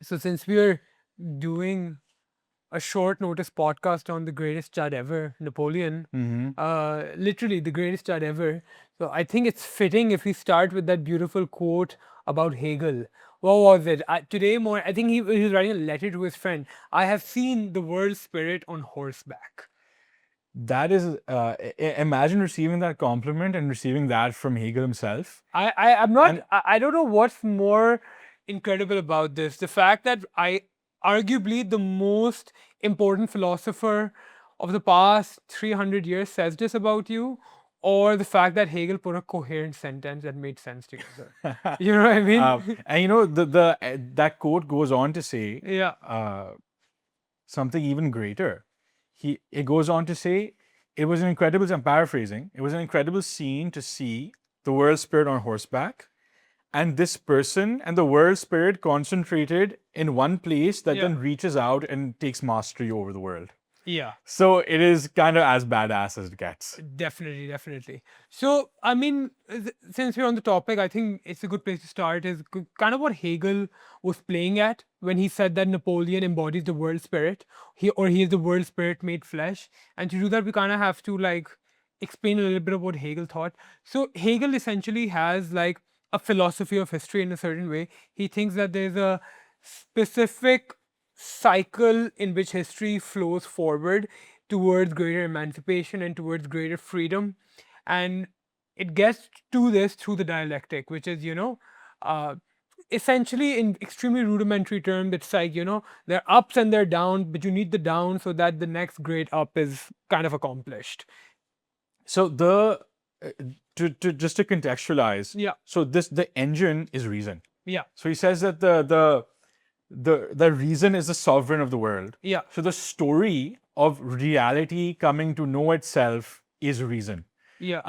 So since we're doing a short notice podcast on the greatest chud ever, Napoleon, literally the greatest chud ever. So I think it's fitting if we start with that beautiful quote about Hegel. What was it? Today morning, I think he was writing a letter to his friend. I have seen the world spirit on horseback. That is, imagine receiving that compliment and receiving that from Hegel himself. I'm not, I don't know what's more incredible about this. The fact that arguably the most important philosopher of the past 300 years says this about you, or the fact that Hegel put a coherent sentence that made sense together. You know what I mean? And that quote goes on to say Yeah. something even greater. It goes on to say, it was an incredible, I'm paraphrasing, it was an incredible scene to see the world spirit on horseback, and this person and the world spirit concentrated in one place that then reaches out and takes mastery over the world. Yeah. So it is kind of as badass as it gets. Definitely, definitely. So, I mean, since we're on the topic, I think it's a good place to start. Is kind of what Hegel was playing at when he said that Napoleon embodies the world spirit. He is the world spirit made flesh. And to do that, we kind of have to like explain a little bit of what Hegel thought. So Hegel essentially has like a philosophy of history in a certain way. He thinks that there's a specific cycle in which history flows forward towards greater emancipation and towards greater freedom. And it gets to this through the dialectic, which is, essentially in extremely rudimentary terms, it's like, there are ups and there are downs, but you need the down so that the next great up is kind of accomplished. So to just to contextualize, so the engine is reason. Yeah. So he says that the reason is the sovereign of the world. Yeah. So the story of reality coming to know itself is reason. Yeah.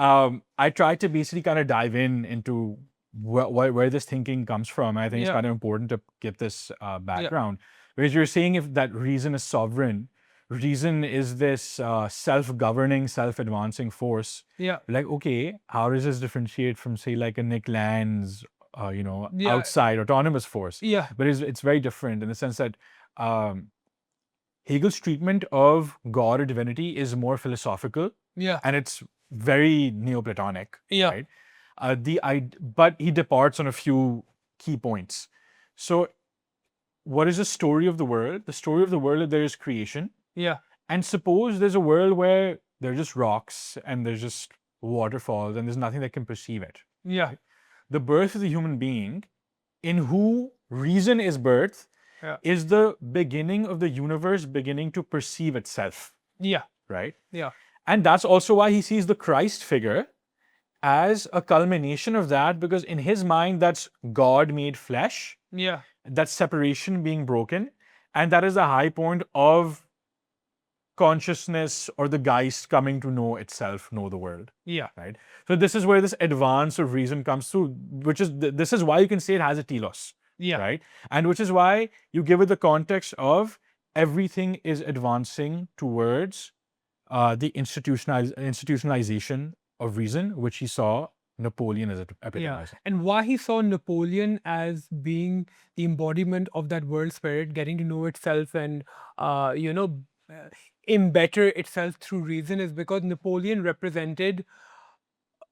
I tried to basically kind of dive into where this thinking comes from. I think it's kind of important to give this background. Because you're saying if that reason is sovereign, reason is this self-governing, self-advancing force. Yeah. Like, okay, how does this differentiate from, say, like a Nick Land's, outside autonomous force? Yeah. But it's very different in the sense that Hegel's treatment of God or divinity is more philosophical. Yeah. And it's very Neoplatonic. Yeah. Right? But he departs on a few key points. So, what is the story of the world? The story of the world is there is creation. Yeah. And suppose there's a world where there's just rocks and there's just waterfalls and there's nothing that can perceive it. Yeah. The birth of the human being, in who reason is birth, is the beginning of the universe beginning to perceive itself. Yeah. Right? Yeah. And that's also why he sees the Christ figure as a culmination of that, because in his mind, that's God made flesh. Yeah. That's separation being broken. And that is the high point of consciousness or the Geist coming to know itself, know the world. Yeah. Right? So this is where this advance of reason comes through, this is why you can say it has a telos. Yeah. Right? And which is why you give it the context of everything is advancing towards the institutionalization of reason, which he saw Napoleon as epitomizing. And why he saw Napoleon as being the embodiment of that world spirit, getting to know itself and, embetter itself through reason, is because Napoleon represented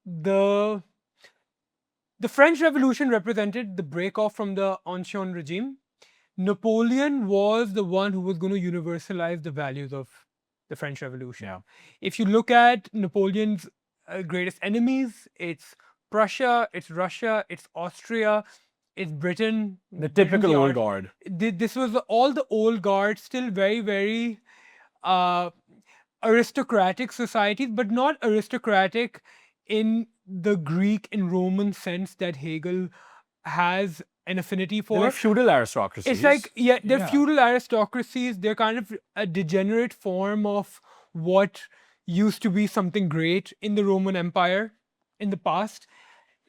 the French Revolution represented the break off from the Ancien regime. Napoleon was the one who was going to universalize the values of the French Revolution. Yeah. If you look at Napoleon's greatest enemies, it's Prussia, it's Russia, it's Austria, it's Britain. The typical old guard. This was all the old guard, still very, very aristocratic societies, but not aristocratic in the Greek and Roman sense that Hegel has an affinity for. They're feudal aristocracies. It's like, they're feudal aristocracies. They're kind of a degenerate form of what used to be something great in the Roman Empire in the past.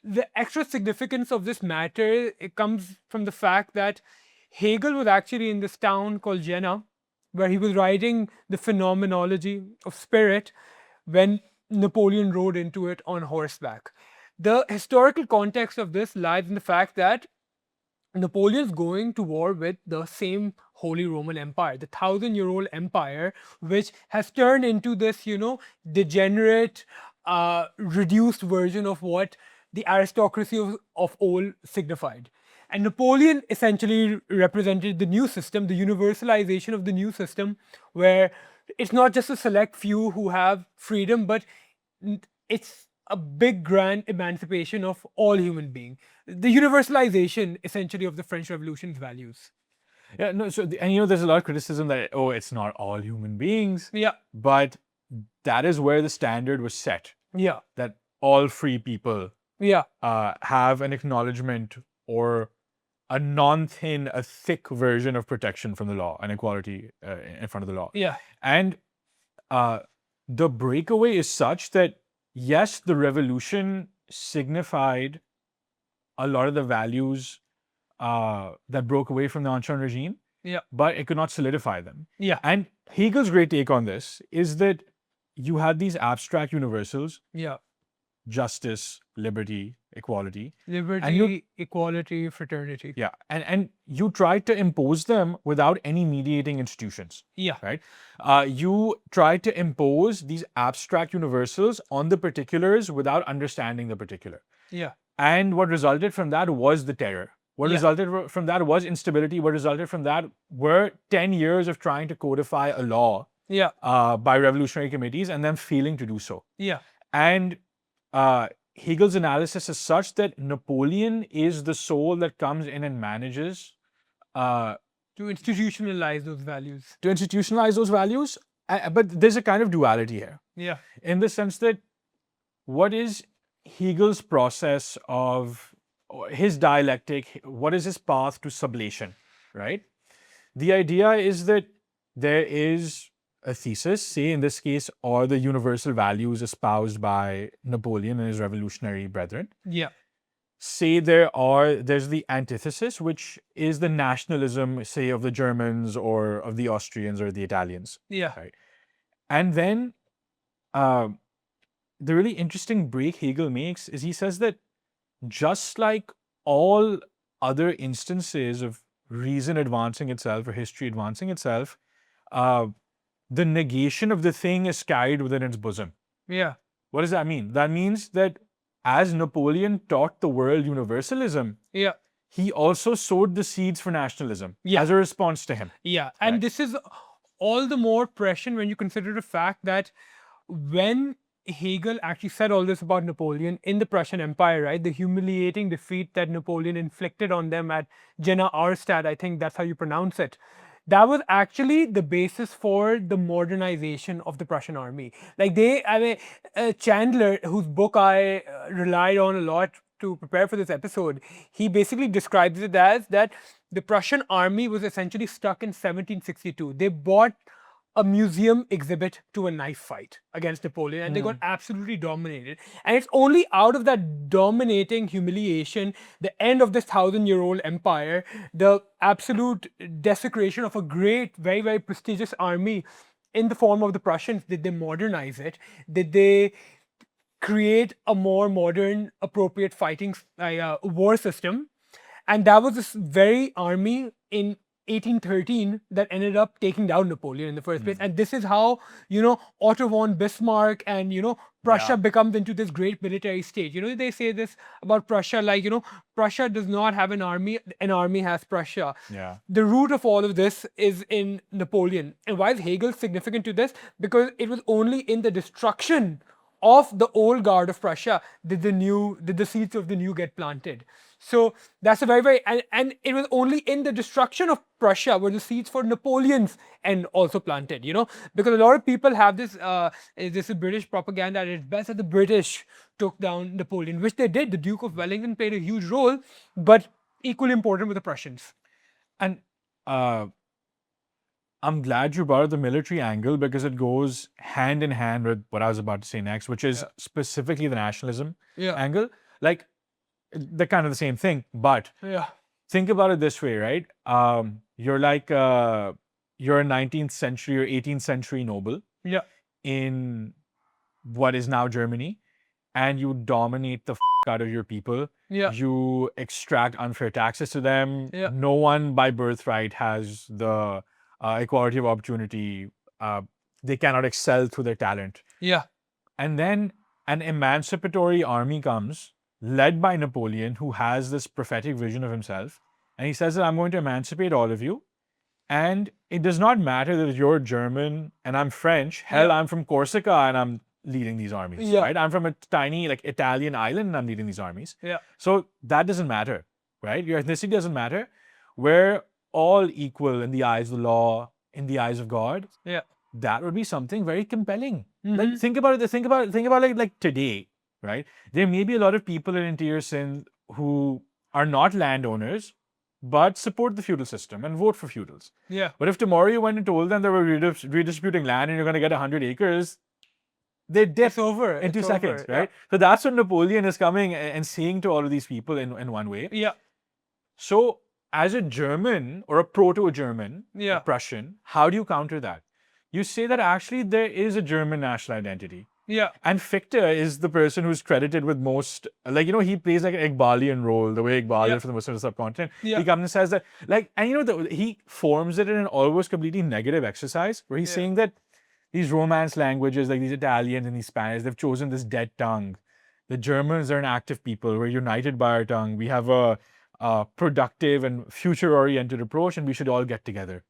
The extra significance of this matter, it comes from the fact that Hegel was actually in this town called Jena, where he was writing the phenomenology of spirit when Napoleon rode into it on horseback. The historical context of this lies in the fact that Napoleon's going to war with the same Holy Roman Empire, the 1,000-year-old empire, which has turned into this, degenerate, reduced version of what the aristocracy of old signified. And Napoleon essentially represented the new system, the universalization of the new system, where it's not just a select few who have freedom, but it's a big grand emancipation of all human beings, the universalization essentially of the French Revolution's values. Yeah, no, and there's a lot of criticism that, oh, it's not all human beings. Yeah. But that is where the standard was set. Yeah. That all free people Yeah. have an acknowledgement or a non-thin, a thick version of protection from the law and equality in front of the law. Yeah. And the breakaway is such that, yes, the revolution signified a lot of the values that broke away from the ancien regime, Yeah. but it could not solidify them. Yeah. And Hegel's great take on this is that you had these abstract universals, Yeah. justice, liberty, equality. Liberty, equality, fraternity. Yeah. And you tried to impose them without any mediating institutions. Yeah. Right? You tried to impose these abstract universals on the particulars without understanding the particular. Yeah. And what resulted from that was the terror. What resulted from that was instability. What resulted from that were 10 years of trying to codify a law Yeah. by revolutionary committees and then failing to do so. Yeah. And Hegel's analysis is such that Napoleon is the soul that comes in and manages to institutionalize those values. But there's a kind of duality here. Yeah. In the sense that what is Hegel's process of his dialectic, what is his path to sublation, right? The idea is that there is a thesis, say in this case, or the universal values espoused by Napoleon and his revolutionary brethren. Yeah. Say there's the antithesis, which is the nationalism, say, of the Germans or of the Austrians or the Italians. Yeah. Right. And then the really interesting break Hegel makes is he says that just like all other instances of reason advancing itself or history advancing itself, the negation of the thing is carried within its bosom. Yeah. What does that mean? That means that as Napoleon taught the world universalism, Yeah. he also sowed the seeds for nationalism as a response to him. Yeah. And this is all the more prescient when you consider the fact that when Hegel actually said all this about Napoleon in the Prussian Empire, right? The humiliating defeat that Napoleon inflicted on them at Jena Auerstadt, I think that's how you pronounce it. That was actually the basis for the modernization of the Prussian army. Like Chandler, whose book I relied on a lot to prepare for this episode, he basically describes it as that the Prussian army was essentially stuck in 1762. They bought a museum exhibit to a knife fight against Napoleon, and they got absolutely dominated. And it's only out of that dominating humiliation, the end of this 1,000-year-old empire, the absolute desecration of a great, very, very prestigious army in the form of the Prussians, did they modernize it? Did they create a more modern, appropriate fighting war system? And that was this very army in 1813 that ended up taking down Napoleon in the first place. And this is how, Otto von Bismarck and, Prussia becomes into this great military state. They say this about Prussia, like, Prussia does not have an army has Prussia. Yeah. The root of all of this is in Napoleon. And why is Hegel significant to this? Because it was only in the destruction of the old guard of Prussia did the seeds of the new get planted. So that's a very, very, and it was only in the destruction of Prussia where the seeds for Napoleon's end also planted, because a lot of people have this is British propaganda at its best that the British took down Napoleon, which they did. The Duke of Wellington played a huge role, but equally important with the Prussians. And I'm glad you brought up the military angle because it goes hand in hand with what I was about to say next, which is specifically the nationalism angle. Like, they're kind of the same thing, but think about it this way, right? You're like you're a 19th century or 18th century noble in what is now Germany, and you dominate the out of your people. Yeah. You extract unfair taxes to them. Yeah. No one by birthright has the equality of opportunity. They cannot excel through their talent. Yeah. And then an emancipatory army comes, led by Napoleon, who has this prophetic vision of himself. And he says that I'm going to emancipate all of you. And it does not matter that you're German and I'm French. Hell, Yeah. I'm from Corsica and I'm leading these armies. Yeah. Right? I'm from a tiny like Italian island and I'm leading these armies. Yeah. So that doesn't matter, right? Your ethnicity doesn't matter. We're all equal in the eyes of the law, in the eyes of God. Yeah. That would be something very compelling. Mhm. Like think about it. Think about like today, right? There may be a lot of people in interior Sindh who are not landowners, but support the feudal system and vote for feudals. Yeah. But if tomorrow you went and told them they were redistributing land and you're going to get 100 acres, they dip It's over. in 2 It's seconds, over. right? So that's what Napoleon is coming and saying to all of these people in one way. Yeah. So as a German or a proto-German, Yeah. a Prussian, how do you counter that? You say that actually there is a German national identity. Yeah. And Fichte is the person who's credited with most, like, he plays like an Iqbalian role, the way Iqbal Yeah. did for the Muslim subcontinent. Yeah. He comes and says that, like, and he forms it in an almost completely negative exercise where he's Yeah. saying that these Romance languages, like these Italians and these Spanish, they've chosen this dead tongue. The Germans are an active people. We're united by our tongue. We have a productive and future-oriented approach, and we should all get together.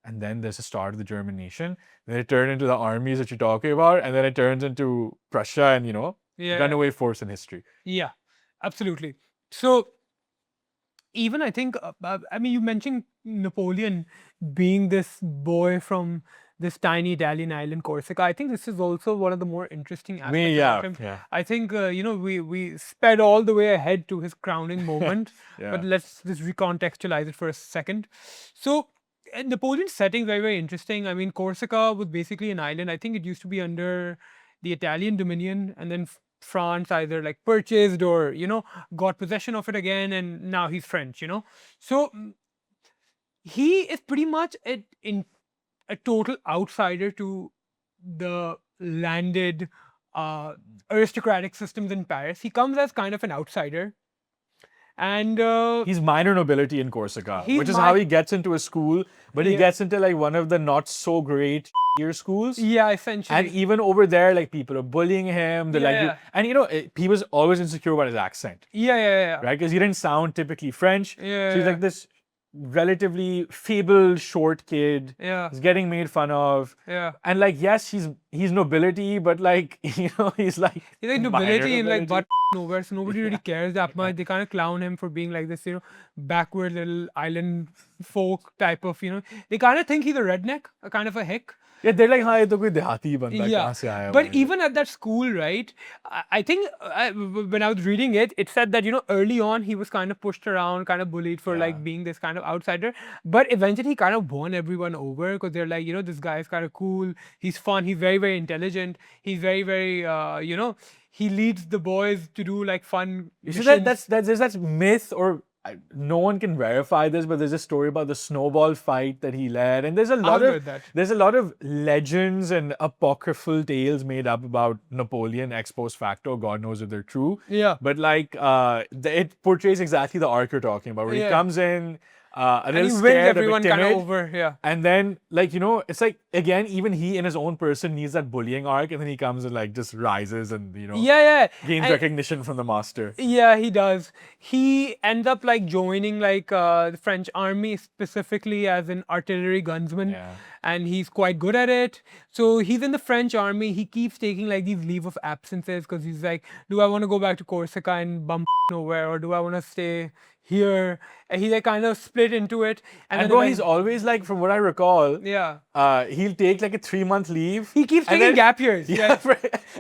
And then there's the start of the German nation. Then it turned into the armies that you're talking about, and then it turns into Prussia and, Yeah. runaway force in history. Yeah, absolutely. So, even I think, I mean, you mentioned Napoleon being this boy from this tiny Italian island, Corsica. I think this is also one of the more interesting aspects about him. Yeah. I think, we sped all the way ahead to his crowning moment, Yeah. but let's just recontextualize it for a second. So, Napoleon's setting very, very interesting. I mean, Corsica was basically an island. I think it used to be under the Italian dominion, and then France either like purchased or got possession of it again, and now he's French. So he is pretty much a total outsider to the landed aristocratic systems in Paris. He comes as kind of an outsider. And He's minor nobility in Corsica, He's which is how he gets into a school, but he Yeah. gets into like one of the not so great year schools. yeah, essentially. And even over there, like people are bullying him. They're like, Yeah. and he was always insecure about his accent, yeah. right? Because he didn't sound typically French. Yeah, So he's yeah. like this relatively feeble, short kid. Yeah. He's getting made fun of. Yeah. And like, yes, he's nobility, but like, he's like He's like minor nobility in like nobility. butt nowhere, so nobody really cares that much. They kind of clown him for being like this, backward little island folk type of, They kind of think he's a redneck, a kind of a hick. Yeah, they're like, हाँ ये तो कोई देहाती बंदा है, Yeah, कहाँ से आया but वो?" even at that school, right? I think when I was reading it, it said that early on he was kind of pushed around, kind of bullied for Yeah. like being this kind of outsider. But eventually he kind of won everyone over because they're like, this guy is kind of cool. He's fun. He's very, very intelligent. He's very, very, he leads the boys to do like fun. You see missions. there's that myth, or no one can verify this, but there's a story about the snowball fight that he led, and there's a lot heard of that. there's a lot of legends and apocryphal tales made up about Napoleon ex post facto. God knows if they're true. Yeah. But like, it portrays exactly the arc you're talking about, where he Yeah. comes in. A And little he wins scared, a bit everyone kind of timid, over. Yeah. and then like it's like again, even he in his own person needs that bullying arc, and then he comes and like just rises and Yeah. gains And- recognition from the master. Yeah, he does. He ends up like joining like the French army specifically as an artillery gunsman. Yeah. And he's quite good at it. So he's in the French army. He keeps taking like these leave of absences because he's like, do I want to go back to Corsica and bump nowhere, or do I want to stay here? And he like kind of split into it. And then bro, when- he's always like, from what I recall, yeah. he'll take like a 3-month leave. He keeps and taking then- gap years. Yeah,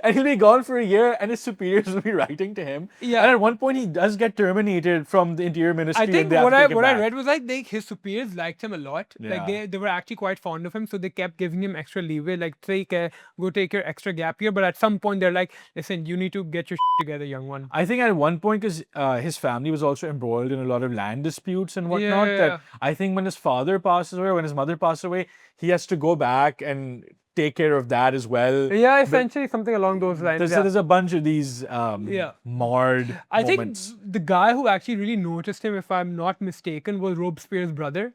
and he'll be gone for a year, and his superiors will be writing to him. Yeah. And at one point, he does get terminated from the Interior Ministry. I think and they have what to I take him what I back. read was like his superiors liked him a lot. Like Yeah. they were actually quite fond of him, so they kept giving him extra leeway. Like go take your extra gap year. But at some point they're like, listen, you need to get your together, young one. I think at one point, because his family was also embroiled in a lot of land disputes and whatnot, Yeah. that I think when his father passes away, when his mother passes away, he has to go back and take care of that as well. Yeah, essentially something along those lines. There's, Yeah. there's a bunch of these Yeah. marred I think moments. the guy who actually really noticed him, if I'm not mistaken, was Robespierre's brother.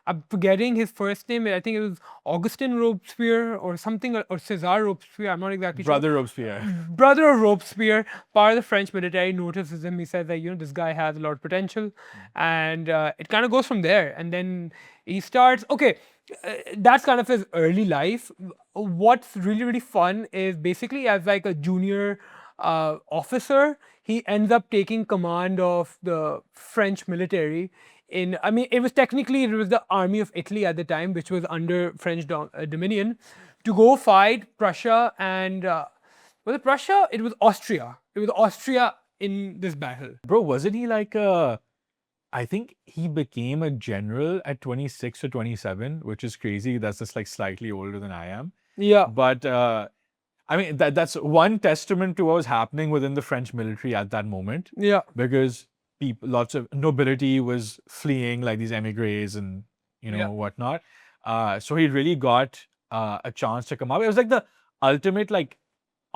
I'm forgetting his first name. I think it was Augustin Robespierre or something, or César Robespierre. I'm not exactly sure. Brother Robespierre. Brother of Robespierre, part of the French military, notices him. He says that, you know, this guy has a lot of potential, and it kind of goes from there. And then he starts. Okay, that's kind of his early life. What's really really fun is basically as like a junior officer, he ends up taking command of the French military. I mean, it was the army of Italy at the time, which was under French dominion, to go fight Prussia and was it Prussia? It was Austria. It was Austria in this battle. Bro, wasn't he like I think he became a general at 26 or 27, which is crazy. That's just like slightly older than I am. Yeah. But I mean, that's one testament to what was happening within the French military at that moment. Yeah. Because lots of nobility was fleeing, like these emigres and, you know, Yeah. whatnot. So he really got a chance to come up. It was like the ultimate like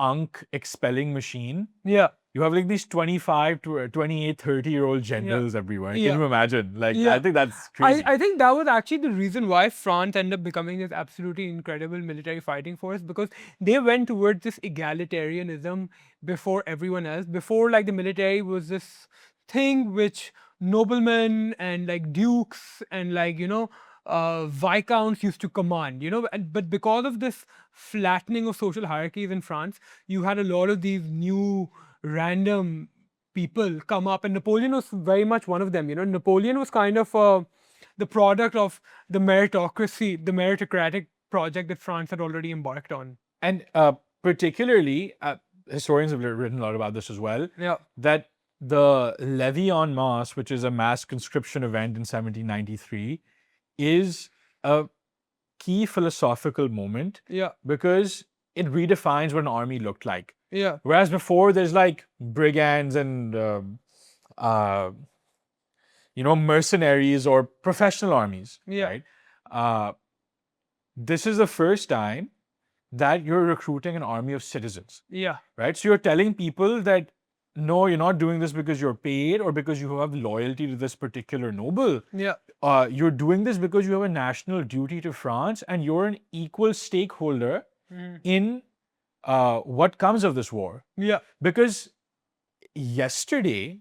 Ankh expelling machine. Yeah. You have like these 25 to 28, 30-year-old generals everywhere. Yeah. Can you imagine? Like, Yeah. I think that's crazy. I think that was actually the reason why France ended up becoming this absolutely incredible military fighting force, because they went towards this egalitarianism before everyone else. Before, like, the military was this thing which noblemen and like dukes and like, you know, viscounts used to command, you know. But because of this flattening of social hierarchies in France, you had a lot of these new random people come up, and Napoleon was very much one of them. You know, Napoleon was kind of the product of the meritocracy, the meritocratic project that France had already embarked on. And particularly, historians have written a lot about this as well. Yeah. That the levy en masse, which is a mass conscription event in 1793, is a key philosophical moment. Yeah. Because it redefines what an army looked like. Yeah. Whereas before, there's like brigands and you know, mercenaries or professional armies. Yeah. Right. This is the first time that you're recruiting an army of citizens. Yeah. Right. So you're telling people that no, you're not doing this because you're paid or because you have loyalty to this particular noble. Yeah. You're doing this because you have a national duty to France and you're an equal stakeholder in what comes of this war. Yeah. Because yesterday,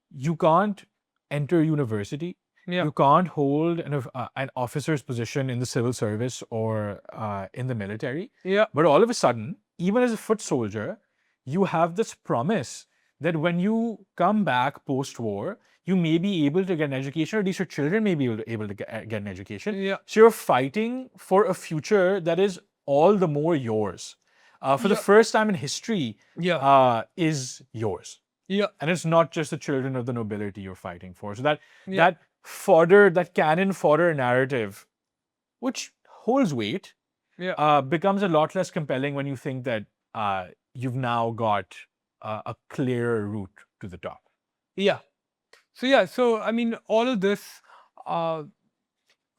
you can't enter university. Yeah. You can't hold an officer's position in the civil service or in the military. Yeah. But all of a sudden, even as a foot soldier, you have this promise that when you come back post-war, you may be able to get an education, or at least your children may be able to get an education. Yeah. So you're fighting for a future that is all the more yours. For the first time in history, is yours. Yeah. And it's not just the children of the nobility you're fighting for. So that fodder, that cannon fodder narrative, which holds weight, becomes a lot less compelling when you think that you've now got a clearer route to the top. Yeah. So I mean, all of this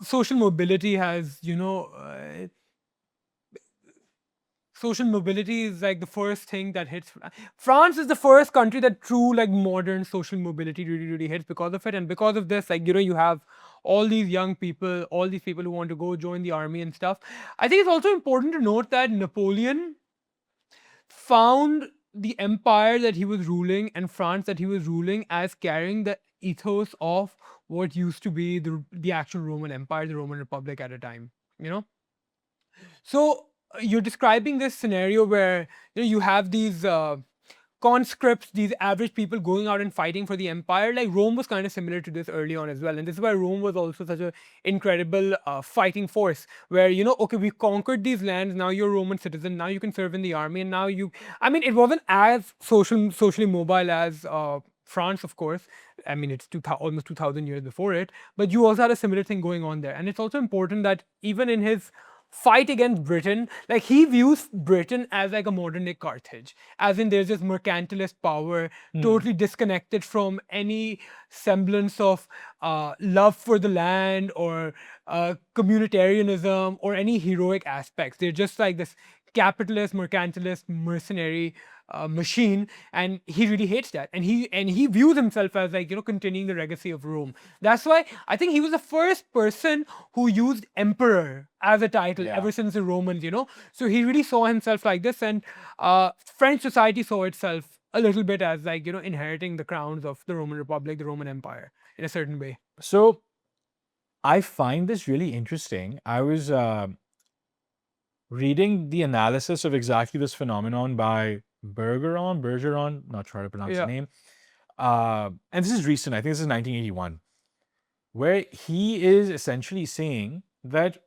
social mobility has, you know, social mobility is like the first thing that hits. France is the first country that true like modern social mobility really, really hits because of it. And because of this, like, you know, you have all these young people, all these people who want to go join the army and stuff. I think it's also important to note that Napoleon found the empire that he was ruling and France that he was ruling as carrying the ethos of what used to be the actual Roman Empire, the Roman Republic at a time, you know? So you're describing this scenario where, you know, you have these conscripts, these average people going out and fighting for the empire. Like Rome was kind of similar to this early on as well. And this is why Rome was also such an incredible fighting force where, you know, okay, we conquered these lands. Now you're a Roman citizen. Now you can serve in the army. And now I mean, it wasn't as socially mobile as France, of course. I mean, it's almost 2,000 years before it. But you also had a similar thing going on there. And it's also important that even in his fight against Britain. Like, he views Britain as like a modern day Carthage, as in there's this mercantilist power, totally disconnected from any semblance of love for the land or communitarianism or any heroic aspects. They're just like this capitalist, mercantilist, mercenary machine, and he really hates that. And he views himself as, like, continuing the legacy of Rome. That's why I think he was the first person who used emperor as a title ever since the Romans. So he really saw himself like this, and French society saw itself a little bit as, like, inheriting the crowns of the Roman Republic, the Roman Empire, in a certain way. So I find this really interesting. I was reading the analysis of exactly this phenomenon by Bergeron, not sure how to pronounce the name. And this is recent, I think this is 1981, where he is essentially saying that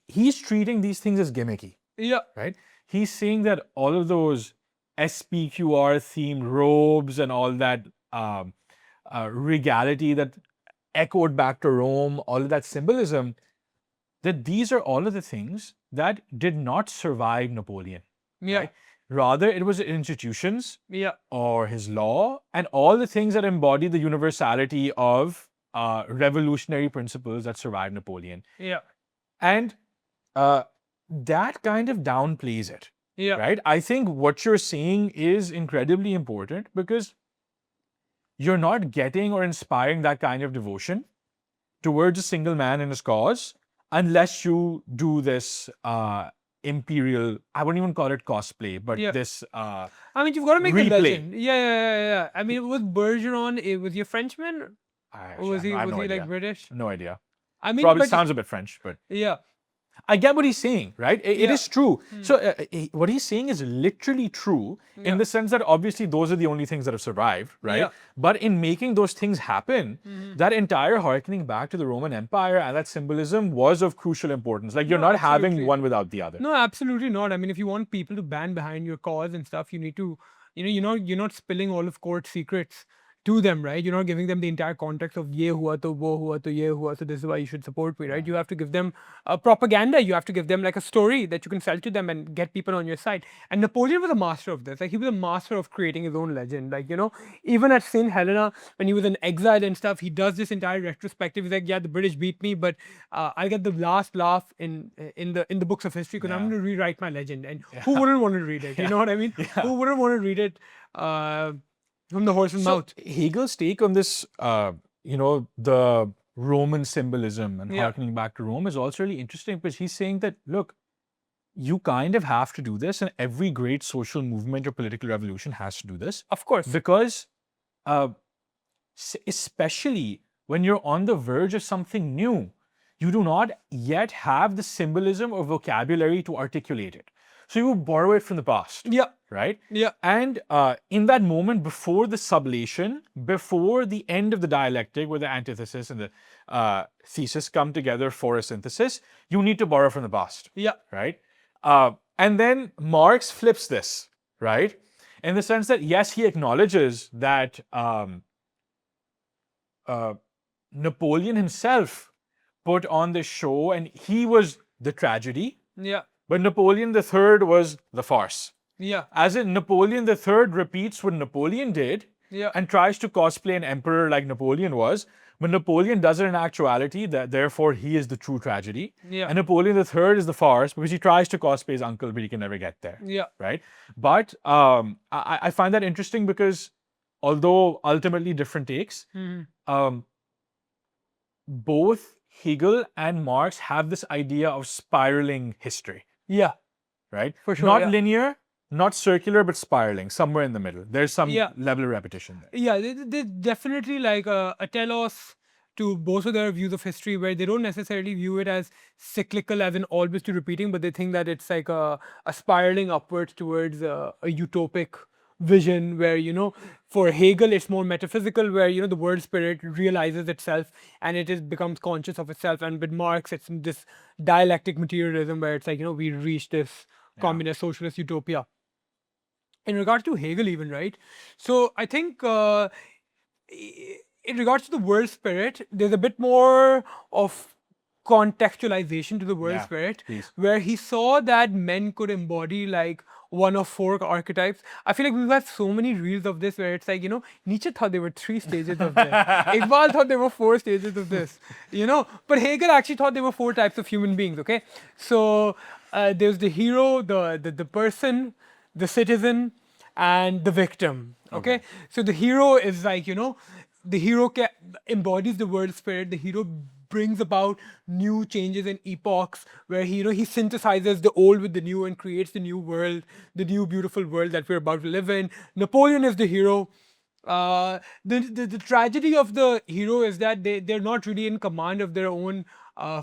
he's treating these things as gimmicky. Yeah. Right? He's saying that all of those SPQR themed robes and all that regality that echoed back to Rome, all of that symbolism, that these are all of the things that did not survive Napoleon. Yeah. Right? Rather, it was institutions Yeah. or his law and all the things that embody the universality of revolutionary principles that survived Napoleon. Yeah. And that kind of downplays it. Yeah. Right? I think what you're saying is incredibly important because you're not getting or inspiring that kind of devotion towards a single man and his cause unless you do this imperial, I wouldn't even call it cosplay, but this I mean, you've got to make replay. the legend. Yeah. I mean, was Bergeron, was he a Frenchman? Or was he like British? No idea. I mean, probably sounds a bit French, but yeah. I get what he's saying, right? It is true. So what he's saying is literally true in the sense that obviously those are the only things that have survived, right? Yeah. But in making those things happen, that entire harkening back to the Roman Empire and that symbolism was of crucial importance. Like, you're not having one without the other. No, absolutely not. I mean, if you want people to band behind your cause and stuff, you need to, you're not spilling all of court secrets to them, right? You're not giving them the entire context of ye hua to wo hua to ye hua, so this is why you should support me, right? You have to give them a propaganda. You have to give them like a story that you can sell to them and get people on your side. And Napoleon was a master of this. Like, he was a master of creating his own legend. Like, even at St. Helena, when he was in exile and stuff, he does this entire retrospective. He's like, yeah, the British beat me, but I'll get the last laugh in the books of history because I'm going to rewrite my legend. And who wouldn't want to read it? You know what I mean? Who wouldn't want to read it? From the horse's mouth. Hegel's take on this, the Roman symbolism and harkening back to Rome is also really interesting because he's saying that, look, you kind of have to do this, and every great social movement or political revolution has to do this. Of course. Because especially when you're on the verge of something new, you do not yet have the symbolism or vocabulary to articulate it. So you borrow it from the past. Yeah. Right? Yeah. And in that moment, before the sublation, before the end of the dialectic, where the antithesis and the thesis come together for a synthesis, you need to borrow from the past. Yeah. Right? And then Marx flips this, right? In the sense that, yes, he acknowledges that Napoleon himself put on this show and he was the tragedy. Yeah. But Napoleon III was the farce. Yeah. As in, Napoleon III repeats what Napoleon did and tries to cosplay an emperor like Napoleon was. But Napoleon does it in actuality, that therefore he is the true tragedy. Yeah. And Napoleon III is the farce because he tries to cosplay his uncle, but he can never get there. Yeah. Right? But I find that interesting because although ultimately different takes, both Hegel and Marx have this idea of spiraling history. Yeah. Right? For sure. Not linear, not circular, but spiraling, somewhere in the middle. There's some level of repetition there. Yeah, they definitely like a telos to both of their views of history, where they don't necessarily view it as cyclical, as in always to repeating, but they think that it's like a spiraling upwards towards a utopic vision where, for Hegel, it's more metaphysical, where, the world spirit realizes itself and it becomes conscious of itself. And with Marx, it's this dialectic materialism where it's like, we reach this communist socialist utopia. In regards to Hegel even, right? So I think in regards to the world spirit, there's a bit more of contextualization to the world Yeah, spirit, please. where he saw that men could embody like one of four archetypes. I feel like we've had so many reels of this where it's like, Nietzsche thought there were three stages of this. Iqbal thought there were four stages of this, But Hegel actually thought there were four types of human beings, okay? So there's the hero, the person, the citizen, and the victim, okay? So the hero is like, the hero embodies the world spirit. The hero brings about new changes in epochs where he synthesizes the old with the new and creates the new world, the new beautiful world that we're about to live in. Napoleon is the hero. The tragedy of the hero is that they're not really in command of their own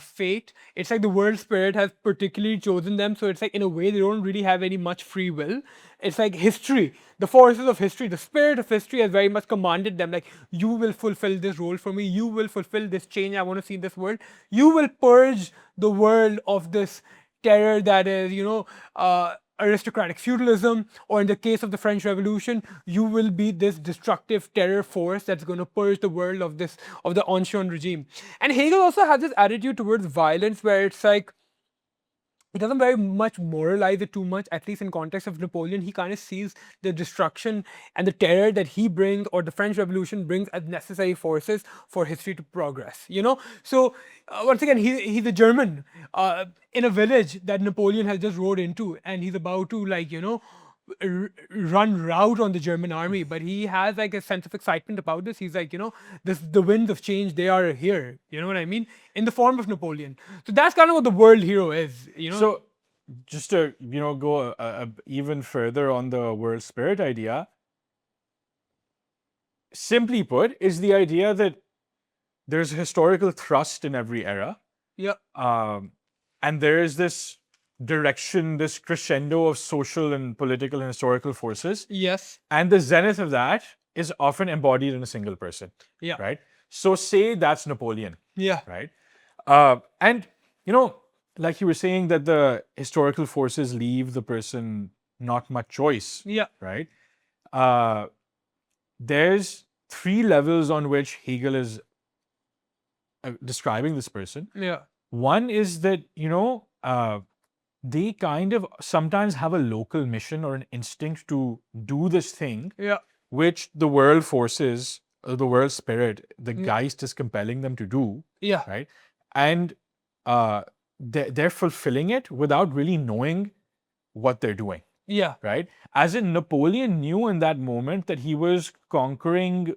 fate. It's like the world spirit has particularly chosen them, so it's like in a way they don't really have any much free will. It's like history, the forces of history, the spirit of history has very much commanded them. Like, you will fulfill this role for me. You will fulfill this change I want to see in this world. You will purge the world of this terror that is, aristocratic feudalism, or in the case of the French Revolution, you will be this destructive terror force that's going to purge the world of the ancien regime. And Hegel also has this attitude towards violence where it's like, he doesn't very much moralize it too much, at least in context of Napoleon. He kind of sees the destruction and the terror that he brings, or the French Revolution brings, as necessary forces for history to progress, So, once again, he's a German in a village that Napoleon has just rode into, and he's about to, like, run rout on the German army, but he has like a sense of excitement about this. He's like, the winds of change, they are here. You know what I mean? In the form of Napoleon. So that's kind of what the world hero is. So, just to go even further on the world spirit idea, simply put, is the idea that there's a historical thrust in every era. Yeah. And there is this direction, this crescendo of social and political and historical forces. Yes. And the zenith of that is often embodied in a single person. Yeah. Right? So say that's Napoleon. Yeah. Right? And, like you were saying, that the historical forces leave the person not much choice. Yeah. Right? There's three levels on which Hegel is describing this person. Yeah. One is that, they kind of sometimes have a local mission or an instinct to do this thing, Yeah. which the world forces, the world spirit, the Geist is compelling them to do. Yeah. Right? And they're fulfilling it without really knowing what they're doing. Yeah. Right? As in, Napoleon knew in that moment that he was conquering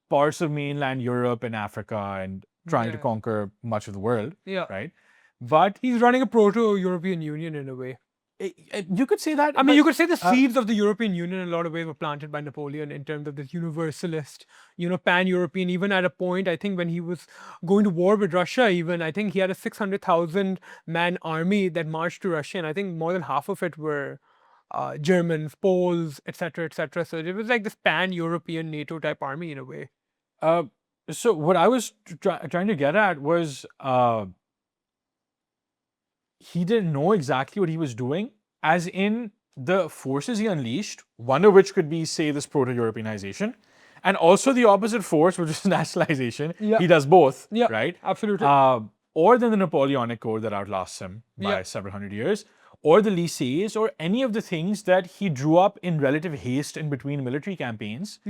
parts of mainland Europe and Africa and trying to conquer much of the world. Yeah. Right? But he's running a proto-European Union in a way. You could say that. I mean, you could say the seeds of the European Union in a lot of ways were planted by Napoleon in terms of this universalist, pan-European. Even at a point, I think when he was going to war with Russia, even, I think he had a 600,000 man army that marched to Russia, and I think more than half of it were Germans, Poles, etc., etc. So it was like this pan-European NATO type army in a way. So what I was trying to get at was, he didn't know exactly what he was doing, as in the forces he unleashed, one of which could be, say, this proto-Europeanization, and also the opposite force, which is nationalization. Yeah. He does both, Yeah, right? absolutely. Or then the Napoleonic Code that outlasts him by several hundred years, or the lycées, or any of the things that he drew up in relative haste in between military campaigns,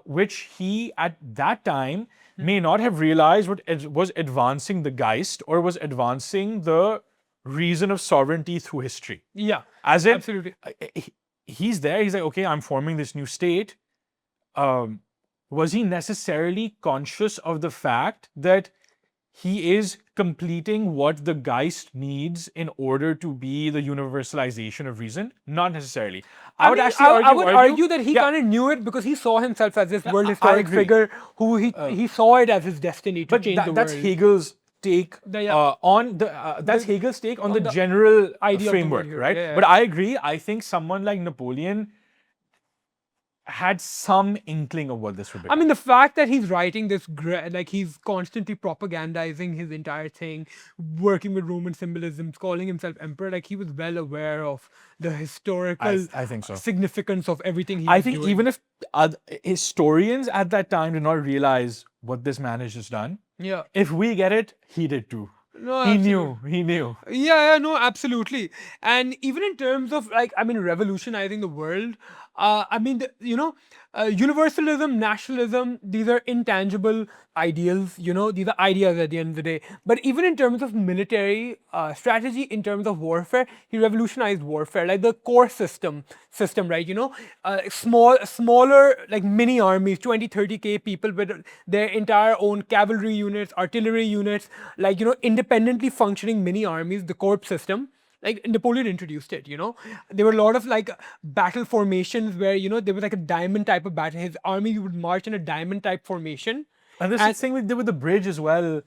which he, at that time, may not have realized what was advancing the Geist or was advancing the reason of sovereignty through history. Yeah, as in, absolutely. He's there, he's like, okay, I'm forming this new state. Was he necessarily conscious of the fact that he is completing what the Geist needs in order to be the universalization of reason? Not necessarily. I would argue that he kind of knew it because he saw himself as this world historic figure who he saw it as his destiny to change the world. That's Hegel's take on that's Hegel's take on the general idea framework, right? Yeah. But I agree. I think someone like Napoleon had some inkling of what this would be. I mean, the fact that he's writing this, like he's constantly propagandizing his entire thing, working with Roman symbolisms, calling himself emperor, like he was well aware of the historical I think so. significance of everything he was doing. Even if historians at that time did not realize what this man has just done, if we get it, he did too. No, He absolutely. knew. He knew. Yeah, no, absolutely. And even in terms of like, I mean, revolutionizing the world, I mean, universalism, nationalism, these are intangible ideals, these are ideas at the end of the day. But even in terms of military strategy, in terms of warfare, he revolutionized warfare, like the core system, right? Smaller, like mini armies, 20, 30K people with their entire own cavalry units, artillery units, like, independently functioning mini armies, the corps system. Like Napoleon introduced it, there were a lot of like battle formations where, there was like a diamond type of battle. His army would march in a diamond type formation. And this And is the thing we did with the bridge as well.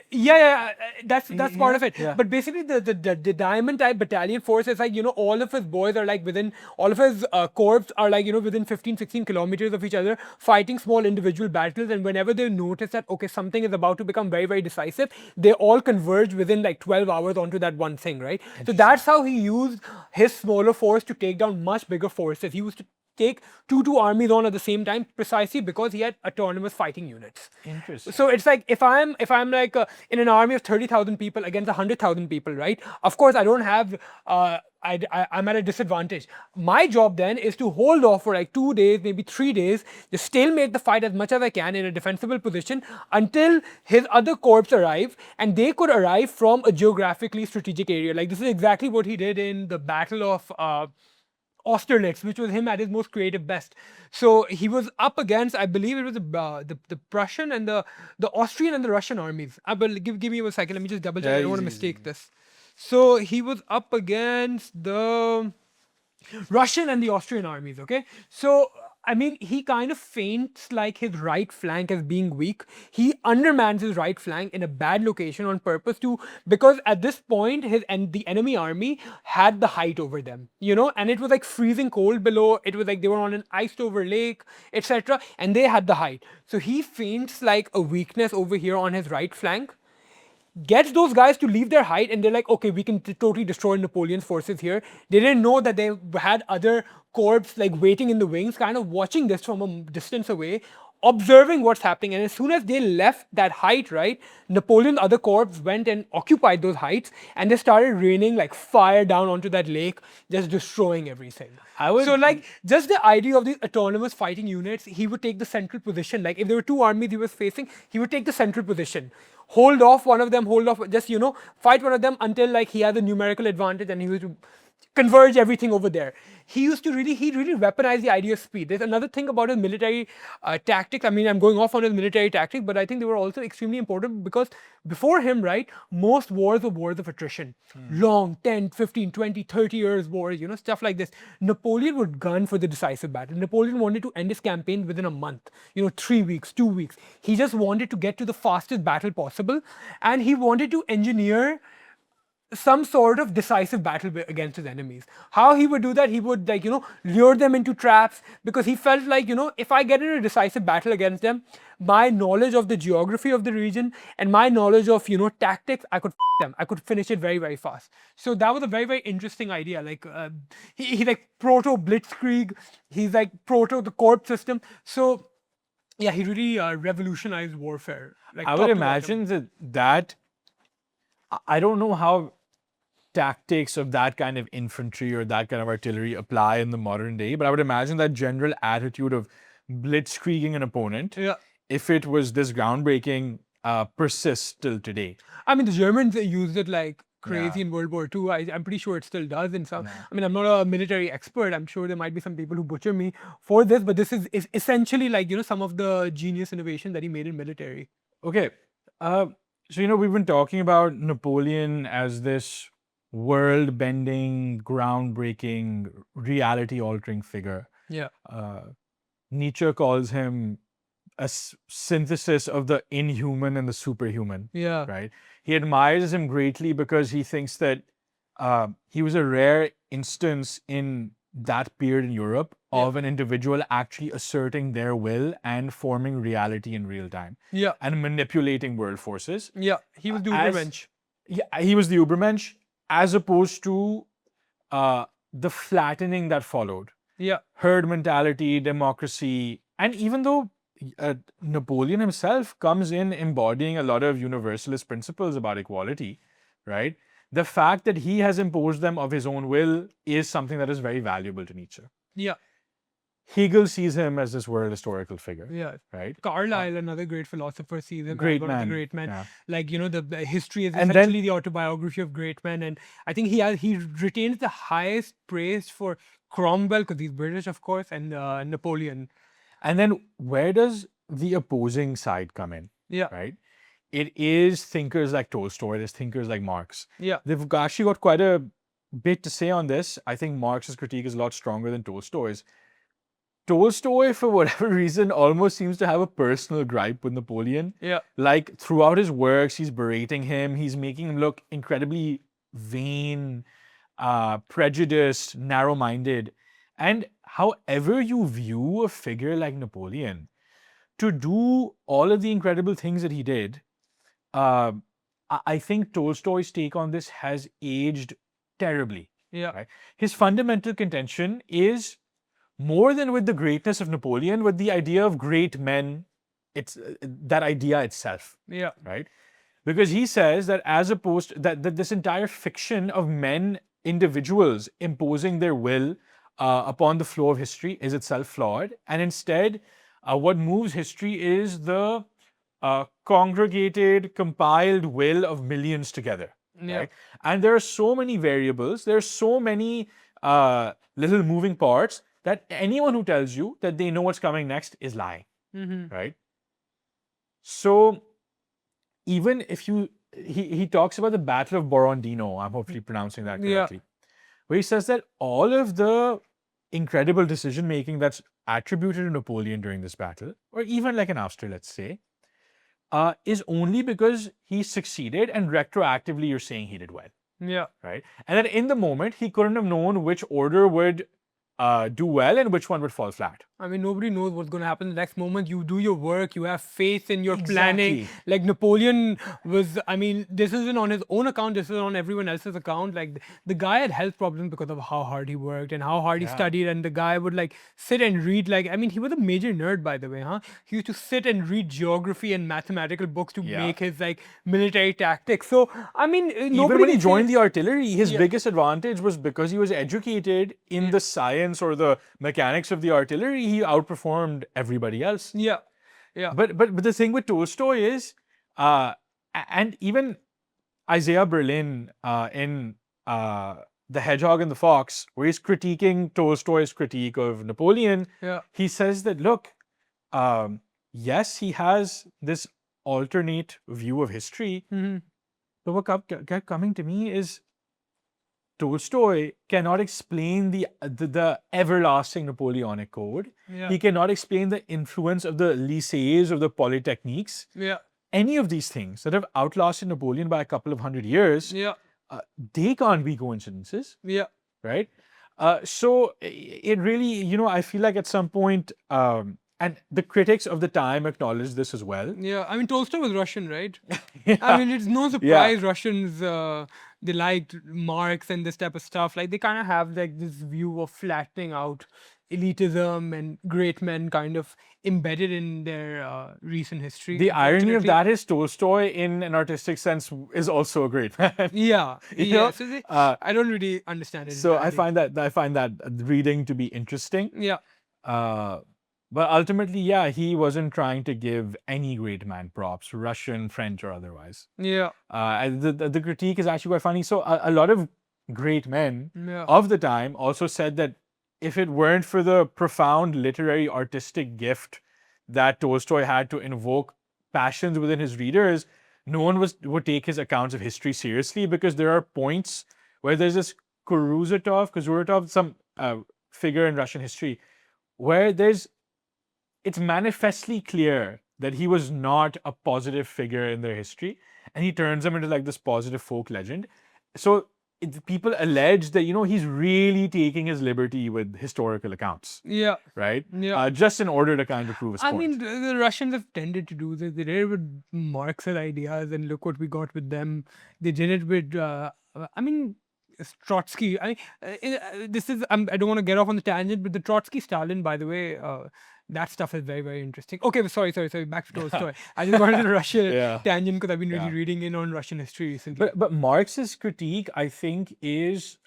yeah, that's part Yeah, of it. yeah. But basically, the diamond type battalion force is like, all of his boys are like within, all of his corps are like, within 15, 16 kilometers of each other, fighting small individual battles. And whenever they notice that, okay, something is about to become very, very decisive, they all converge within like 12 hours onto that one thing, right? So that's how he used his smaller force to take down much bigger forces. He used to take two armies on at the same time, precisely because he had autonomous fighting units. Interesting. So it's like, if I'm like in an army of 30,000 people against 100,000 people, right? Of course, I don't have. I'm at a disadvantage. My job then is to hold off for like 2 days, maybe 3 days, just stalemate the fight as much as I can in a defensible position until his other corps arrive, and they could arrive from a geographically strategic area. Like this is exactly what he did in the Battle of Austerlitz, which was him at his most creative best. So he was up against, I believe it was the Prussian and the Austrian and the Russian armies. I will give me a second. Let me just double check. I don't want to mistake this. So he was up against the Russian and the Austrian armies, okay? So, I mean, he kind of feints like his right flank as being weak. He undermans his right flank in a bad location on purpose to, because at this point, the enemy army had the height over them, and it was like freezing cold below. It was like they were on an iced over lake, etc., and they had the height. So he feints like a weakness over here on his right flank, gets those guys to leave their height, and they're like, okay, we can totally destroy Napoleon's forces here. They didn't know that they had other corps like waiting in the wings, kind of watching this from a distance away, observing what's happening. And as soon as they left that height, right, Napoleon's other corps went and occupied those heights, and they started raining like fire down onto that lake, just destroying everything. So like just the idea of these autonomous fighting units, he would take the central position. Like if there were two armies he was facing, he would take the central position, hold off one of them, just fight one of them until like he has a numerical advantage, and he was to converge everything over there. He really weaponized the idea of speed. There's another thing about his military tactics. I mean, I'm going off on his military tactics, but I think they were also extremely important because before him, right, most wars were wars of attrition. Long, 10, 15, 20, 30 years wars, stuff like this. Napoleon would gun for the decisive battle. Napoleon wanted to end his campaign within a month, 3 weeks, 2 weeks. He just wanted to get to the fastest battle possible, and he wanted to engineer some sort of decisive battle against his enemies. How he would do that, he would lure them into traps, because he felt like, if I get in a decisive battle against them, my knowledge of the geography of the region and my knowledge of tactics, I could them. I could finish it very, very fast. So that was a very, very interesting idea. Like he's like proto blitzkrieg. He's like proto the corps system. So yeah, he really revolutionized warfare. Like I would imagine that I don't know how tactics of that kind of infantry or that kind of artillery apply in the modern day, but I would imagine that general attitude of blitzkrieging an opponent, if it was this groundbreaking, persists till today. I mean, the Germans used it like crazy in World War II. I'm pretty sure it still does in some. I mean, I'm not a military expert. I'm sure there might be some people who butcher me for this, but this is essentially like some of the genius innovation that he made in military. Okay, so we've been talking about Napoleon as this world-bending, groundbreaking, reality-altering figure. Yeah. Nietzsche calls him a synthesis of the inhuman and the superhuman. Yeah. Right. He admires him greatly because he thinks that he was a rare instance in that period in Europe of an individual actually asserting their will and forming reality in real time. Yeah. And manipulating world forces. Yeah. He was the Ubermensch. Yeah, he was the Ubermensch, as opposed to the flattening that followed. Yeah. Herd mentality, democracy, and even though Napoleon himself comes in embodying a lot of universalist principles about equality, right? The fact that he has imposed them of his own will is something that is very valuable to Nietzsche. Yeah. Hegel sees him as this world historical figure, Yeah. right? Carlyle, another great philosopher, sees him as Great one of the man. great men. Yeah. Like, the history is And essentially then, the autobiography of great men. And I think he retains the highest praise for Cromwell, because he's British, of course, and Napoleon. and then where does the opposing side come in, Yeah. right? It is thinkers like Tolstoy, it is thinkers like Marx. Yeah. They've actually got quite a bit to say on this. I think Marx's critique is a lot stronger than Tolstoy's. Tolstoy, for whatever reason, almost seems to have a personal gripe with Napoleon. Yeah. Like throughout his works, he's berating him, he's making him look incredibly vain, prejudiced, narrow minded. And however you view a figure like Napoleon, to do all of the incredible things that he did, uh, I think Tolstoy's take on this has aged terribly. Yeah. Right? His fundamental contention is more than with the greatness of Napoleon, with the idea of great men, it's that idea itself, Yeah. right? Because he says that as opposed that this entire fiction of men, individuals imposing their will upon the flow of history is itself flawed, and instead, what moves history is the congregated, compiled will of millions together. Yeah. Right? And there are so many variables, there are so many little moving parts that anyone who tells you that they know what's coming next is lying. Mm-hmm. Right? So even if he talks about the Battle of Borondino, I'm hopefully pronouncing that correctly, where he says that all of the incredible decision making that's attributed to Napoleon during this battle, or even like in Austria, let's say, is only because he succeeded, and retroactively you're saying he did well. Yeah. Right? And that in the moment he couldn't have known which order would do well and which one would fall flat. I mean, nobody knows what's going to happen the next moment. You do your work, you have faith in your planning. Exactly. Like Napoleon was, I mean, this isn't on his own account, this is on everyone else's account. Like the guy had health problems because of how hard he worked and how hard he Yeah. studied. And the guy would like sit and read, like, I mean, he was a major nerd, by the way, huh? He used to sit and read geography and mathematical books to Yeah. make his like military tactics. So, I mean, Even when he joined the artillery, his Yeah. biggest advantage was because he was educated in the science or the mechanics of the artillery, he outperformed everybody else. Yeah. Yeah. But the thing with Tolstoy is, and even Isaiah Berlin in The Hedgehog and the Fox, where he's critiquing Tolstoy's critique of Napoleon, Yeah. he says that, look, yes, he has this alternate view of history, Mhm. but what kept coming to me is Tolstoy cannot explain the everlasting Napoleonic code. Yeah. He cannot explain the influence of the lycées, of the polytechniques. Yeah. Any of these things that have outlasted Napoleon by a couple of hundred years, Yeah. they can't be coincidences, Yeah. right? So it really, I feel like at some point, and the critics of the time acknowledge this as well. Yeah, I mean Tolstoy was Russian, right? Yeah. I mean, it's no surprise Russians they liked Marx and this type of stuff. Like they kind of have like this view of flattening out elitism and great men kind of embedded in their recent history. The irony of unfortunately. that is Tolstoy, in an artistic sense, is also a great man. Yeah, You yeah. know, So I I don't really understand it. So I entirely. find that reading to be interesting. Yeah, But ultimately, yeah, he wasn't trying to give any great man props, Russian, French, or otherwise. yeah, And the critique is actually quite funny. So a lot of great men yeah, of the time also said that if it weren't for the profound literary artistic gift that Tolstoy had to invoke passions within his readers, no one would take his accounts of history seriously, because there are points where there's this Kuruzetov, some figure in Russian history, where it's manifestly clear that he was not a positive figure in their history, and he turns them into like this positive folk legend. So people allege that he's really taking his liberty with historical accounts, yeah, right? yeah. Just in order to kind of prove his I point. mean, the Russians have tended to do this. They did it with Marxist ideas, and look what we got with them. They did it with, I mean, Trotsky. This is I don't want to get off on the tangent, but the Trotsky Stalin, by the way, that stuff is very, very interesting. Okay, but sorry. Back to Tolstoy. I just wanted to rush a Yeah. tangent because I've been really Yeah. reading in on Russian history recently. But Marx's critique, I think, is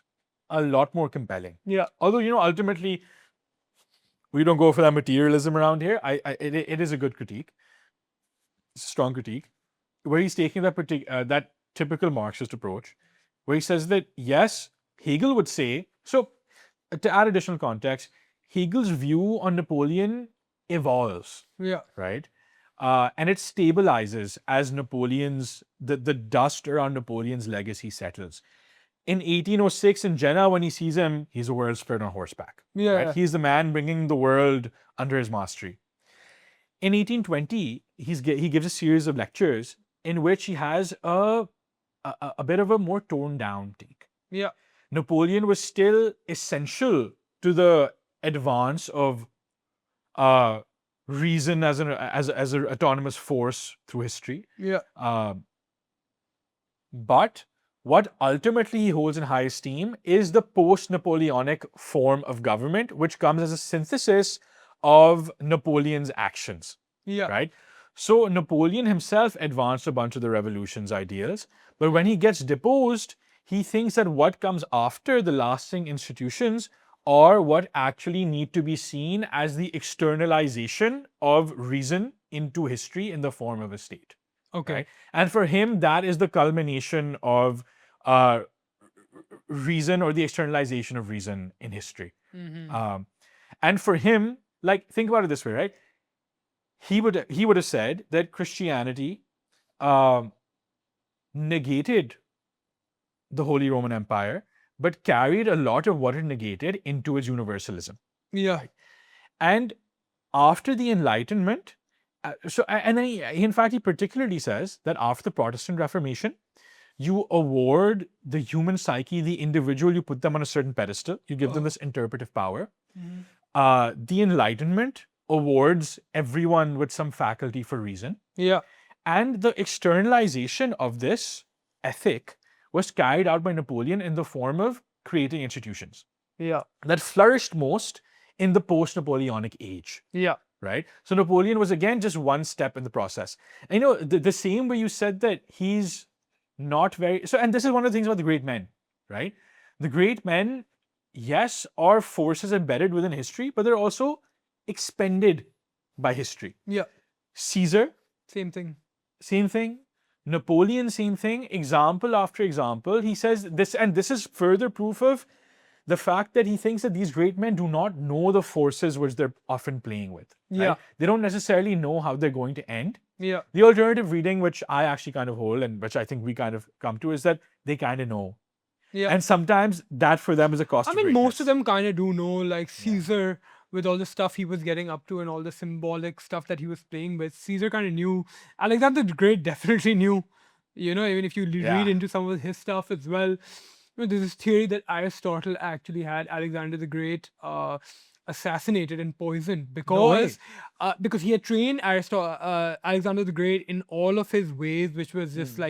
a lot more compelling. Yeah. Although, ultimately, we don't go for that materialism around here. It is a good critique. It's a strong critique, where he's taking that typical Marxist approach, where he says that, yes, Hegel would say, so to add additional context, Hegel's view on Napoleon evolves, Yeah. right? And it stabilizes as the dust around Napoleon's legacy settles. In 1806 in Jena, when he sees him, he's a world spirit on horseback. Yeah. Right? He's the man bringing the world under his mastery. In 1820, he gives a series of lectures in which he has a bit of a more toned down take. Yeah. Napoleon was still essential to the advance of reason as an autonomous force through history. Yeah. But what ultimately he holds in high esteem is the post-Napoleonic form of government, which comes as a synthesis of Napoleon's actions. Yeah. Right? So Napoleon himself advanced a bunch of the revolution's ideals, but when he gets deposed, he thinks that what comes after the lasting institutions are what actually need to be seen as the externalization of reason into history in the form of a state. Okay. Right? And for him, that is the culmination of reason, or the externalization of reason in history. And for him, think about it this way, right? He would have said that Christianity negated the Holy Roman Empire, but carried a lot of what it negated into its universalism. Yeah. And after the Enlightenment, in fact, he particularly says that after the Protestant Reformation, you award the human psyche, the individual, you put them on a certain pedestal, you give them this interpretive power. The Enlightenment awards everyone with some faculty for reason. Yeah. And the externalization of this ethic was carried out by Napoleon in the form of creating institutions. Yeah. That flourished most in the post-Napoleonic age. Yeah. Right? So Napoleon was, again, just one step in the process. And the same way you said that he's not very... So, and this is one of the things about the great men, right? The great men, yes, are forces embedded within history, but they're also expended by history. Yeah. Caesar, same thing. Same thing. Napoleon, same thing. Example after example. He says this, and this is further proof of the fact that he thinks that these great men do not know the forces which they're often playing with. Right? Yeah. They don't necessarily know how they're going to end. Yeah. The alternative reading, which I actually kind of hold, and which I think we kind of come to, is that they kind of know. Yeah. And sometimes that for them is a cost of greatness. Most of them kind of do know, like Caesar, with all the stuff he was getting up to and all the symbolic stuff that he was playing with. Caesar kind of knew. Alexander the Great definitely knew. Even if you read into some of his stuff as well. There's this theory that Aristotle actually had Alexander the Great assassinated and poisoned because he had trained Alexander the Great in all of his ways, which was just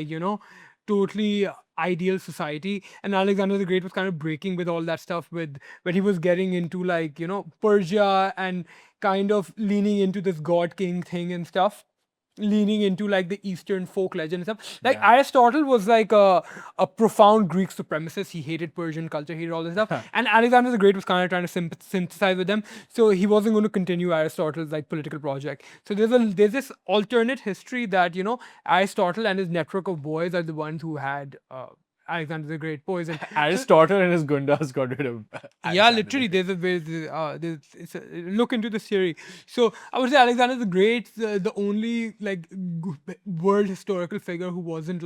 totally ideal society. And Alexander the Great was kind of breaking with all that stuff when he was getting into Persia and kind of leaning into this god king thing and stuff. Leaning into the Eastern folk legend and stuff. Aristotle was a profound Greek supremacist. He hated Persian culture, hated all this stuff. And Alexander the Great was kind of trying to synthesize with them. So he wasn't going to continue Aristotle's political project. So there's this alternate history that, Aristotle and his network of boys are the ones who had Alexander the Great poisoned. Aristotle and his gundas got rid of Alexander. Literally, there's a look into this theory. So I would say Alexander the Great, the only world historical figure who wasn't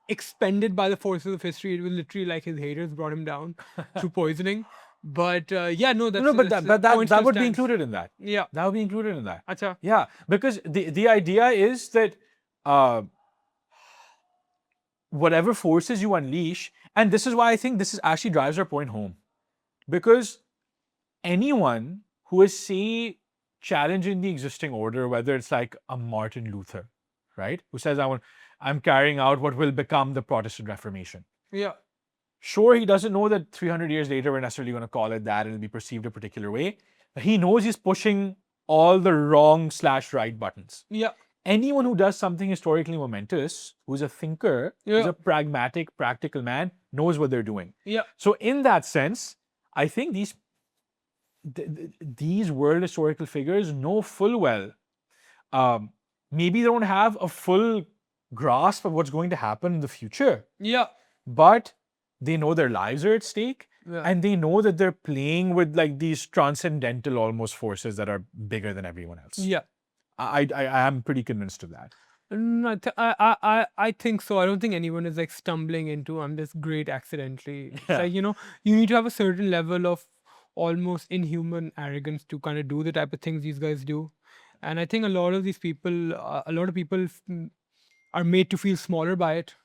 expended by the forces of history. It was literally his haters brought him down through poisoning. But that would be included in that. Yeah, that would be included in that. Achha. Yeah, because the idea is that whatever forces you unleash, and this is why I think this actually drives our point home, because anyone who is, say, challenging the existing order, whether it's a Martin Luther, right, who says I'm carrying out what will become the Protestant Reformation. Yeah. Sure, he doesn't know that 300 years later we're necessarily going to call it that and it'll be perceived a particular way. But he knows he's pushing all the wrong / right buttons. Yeah. Anyone who does something historically momentous, who's a thinker, who's Yeah. a pragmatic, practical man, knows what they're doing. Yeah. So in that sense, I think these world historical figures know full well. Maybe they don't have a full grasp of what's going to happen in the future, Yeah. but they know their lives are at stake. Yeah. And they know that they're playing with like these transcendental almost forces that are bigger than everyone else. Yeah. I am pretty convinced of that. No, I think so. I don't think anyone is like stumbling into I'm this great accidentally. It's Yeah. like, you need to have a certain level of almost inhuman arrogance to kind of do the type of things these guys do. And I think a lot of these people, are made to feel smaller by it.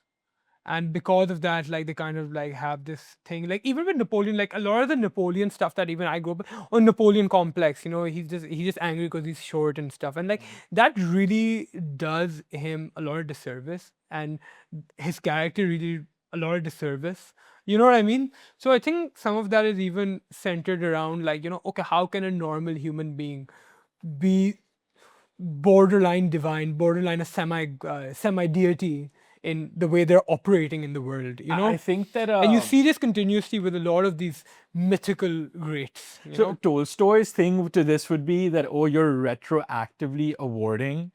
And because of that, like they kind of like have this thing, like even with Napoleon, like a lot of the Napoleon stuff that even I grew up on Napoleon complex, he's just angry because he's short and stuff, and like that really does him a lot of disservice, and his character really a lot of disservice. You know what I mean? So I think some of that is even centered around like okay, how can a normal human being be borderline divine, borderline a semi deity in the way they're operating in the world, I think that and you see this continuously with a lot of these mythical greats. So Tolstoy's thing to this would be that, oh, you're retroactively awarding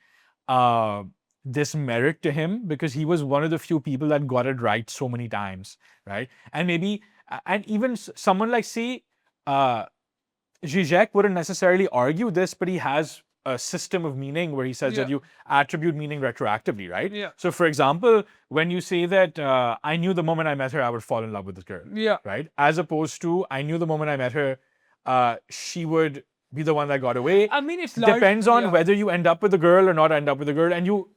this merit to him because he was one of the few people that got it right so many times, right? And maybe, and even someone like, say, Zizek wouldn't necessarily argue this, but he has a system of meaning where he says that you attribute meaning retroactively, right? Yeah. So, for example, when you say that I knew the moment I met her, I would fall in love with this girl, Yeah. right? As opposed to I knew the moment I met her, she would be the one that got away. I mean, it's depends on whether you end up with the girl or not end up with the girl, and you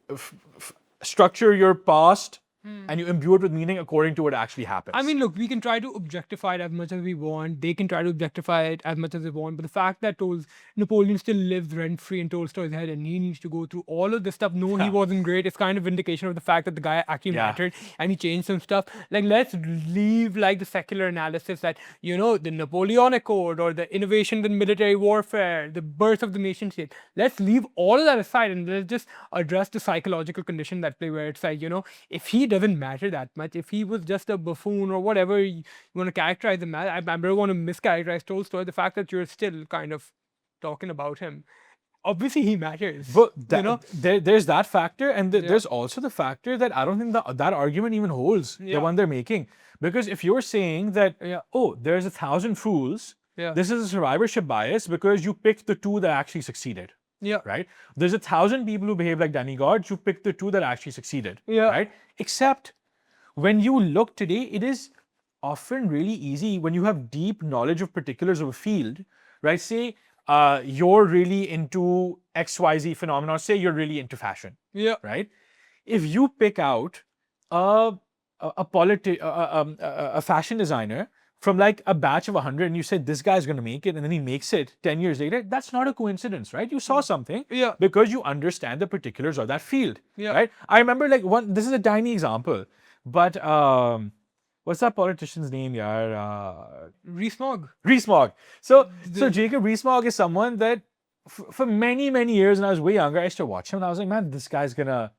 structure your past and you imbue it with meaning according to what actually happens. I mean, look, we can try to objectify it as much as we want. They can try to objectify it as much as they want. But the fact that Napoleon still lives rent-free in Tolstoy's head and he needs to go through all of this stuff, no, he wasn't great. It's kind of vindication of the fact that the guy actually mattered and he changed some stuff. Like, let's leave like the secular analysis that, the Napoleonic Code or the innovations in military warfare, the birth of the nation state. Let's leave all of that aside and let's just address the psychological condition that play where it's like, if he doesn't matter that much, if he was just a buffoon or whatever you want to characterize him as, I don't want to mischaracterize Tolstoy, the fact that you're still kind of talking about him, obviously he matters. But there's that factor, and there's also the factor that I don't think that argument even holds, the one they're making. Because if you're saying that, oh, there's 1,000 fools, this is a survivorship bias because you picked the two that actually succeeded. Yeah. Right? There's 1,000 people who behave like demigods, you picked the two that actually succeeded. Yeah. Right? Except when you look today, it is often really easy when you have deep knowledge of particulars of a field, right? Say you're really into XYZ phenomenon, say you're really into fashion. Yeah. Right? If you pick out a fashion designer from like a batch of 100 and you said this guy's going to make it and then he makes it 10 years later, that's not a coincidence, right? You saw something because you understand the particulars of that field, right? I remember like this is a tiny example, but what's that politician's name, yaar? Rees-Mogg. So Jacob Rees-Mogg is someone that for many, many years when I was way younger, I used to watch him and I was like, man, this guy's gonna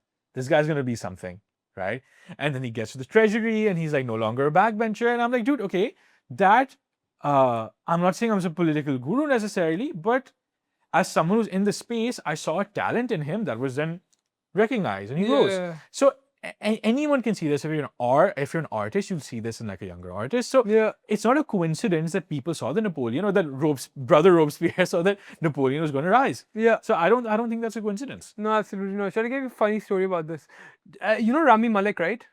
be something, right? And then he gets to the treasury and he's like no longer a backbencher. And I'm like, dude, okay, that, I'm not saying I'm a political guru necessarily, but as someone who's in the space, I saw a talent in him that was then recognized and he rose. So anyone can see this. If you're an artist, you'll see this in like a younger artist. So it's not a coincidence that people saw the Napoleon or that brother Robespierre saw that Napoleon was going to rise. Yeah. So I don't think that's a coincidence. No, absolutely not. Shall I give you a funny story about this? You know Rami Malek, right?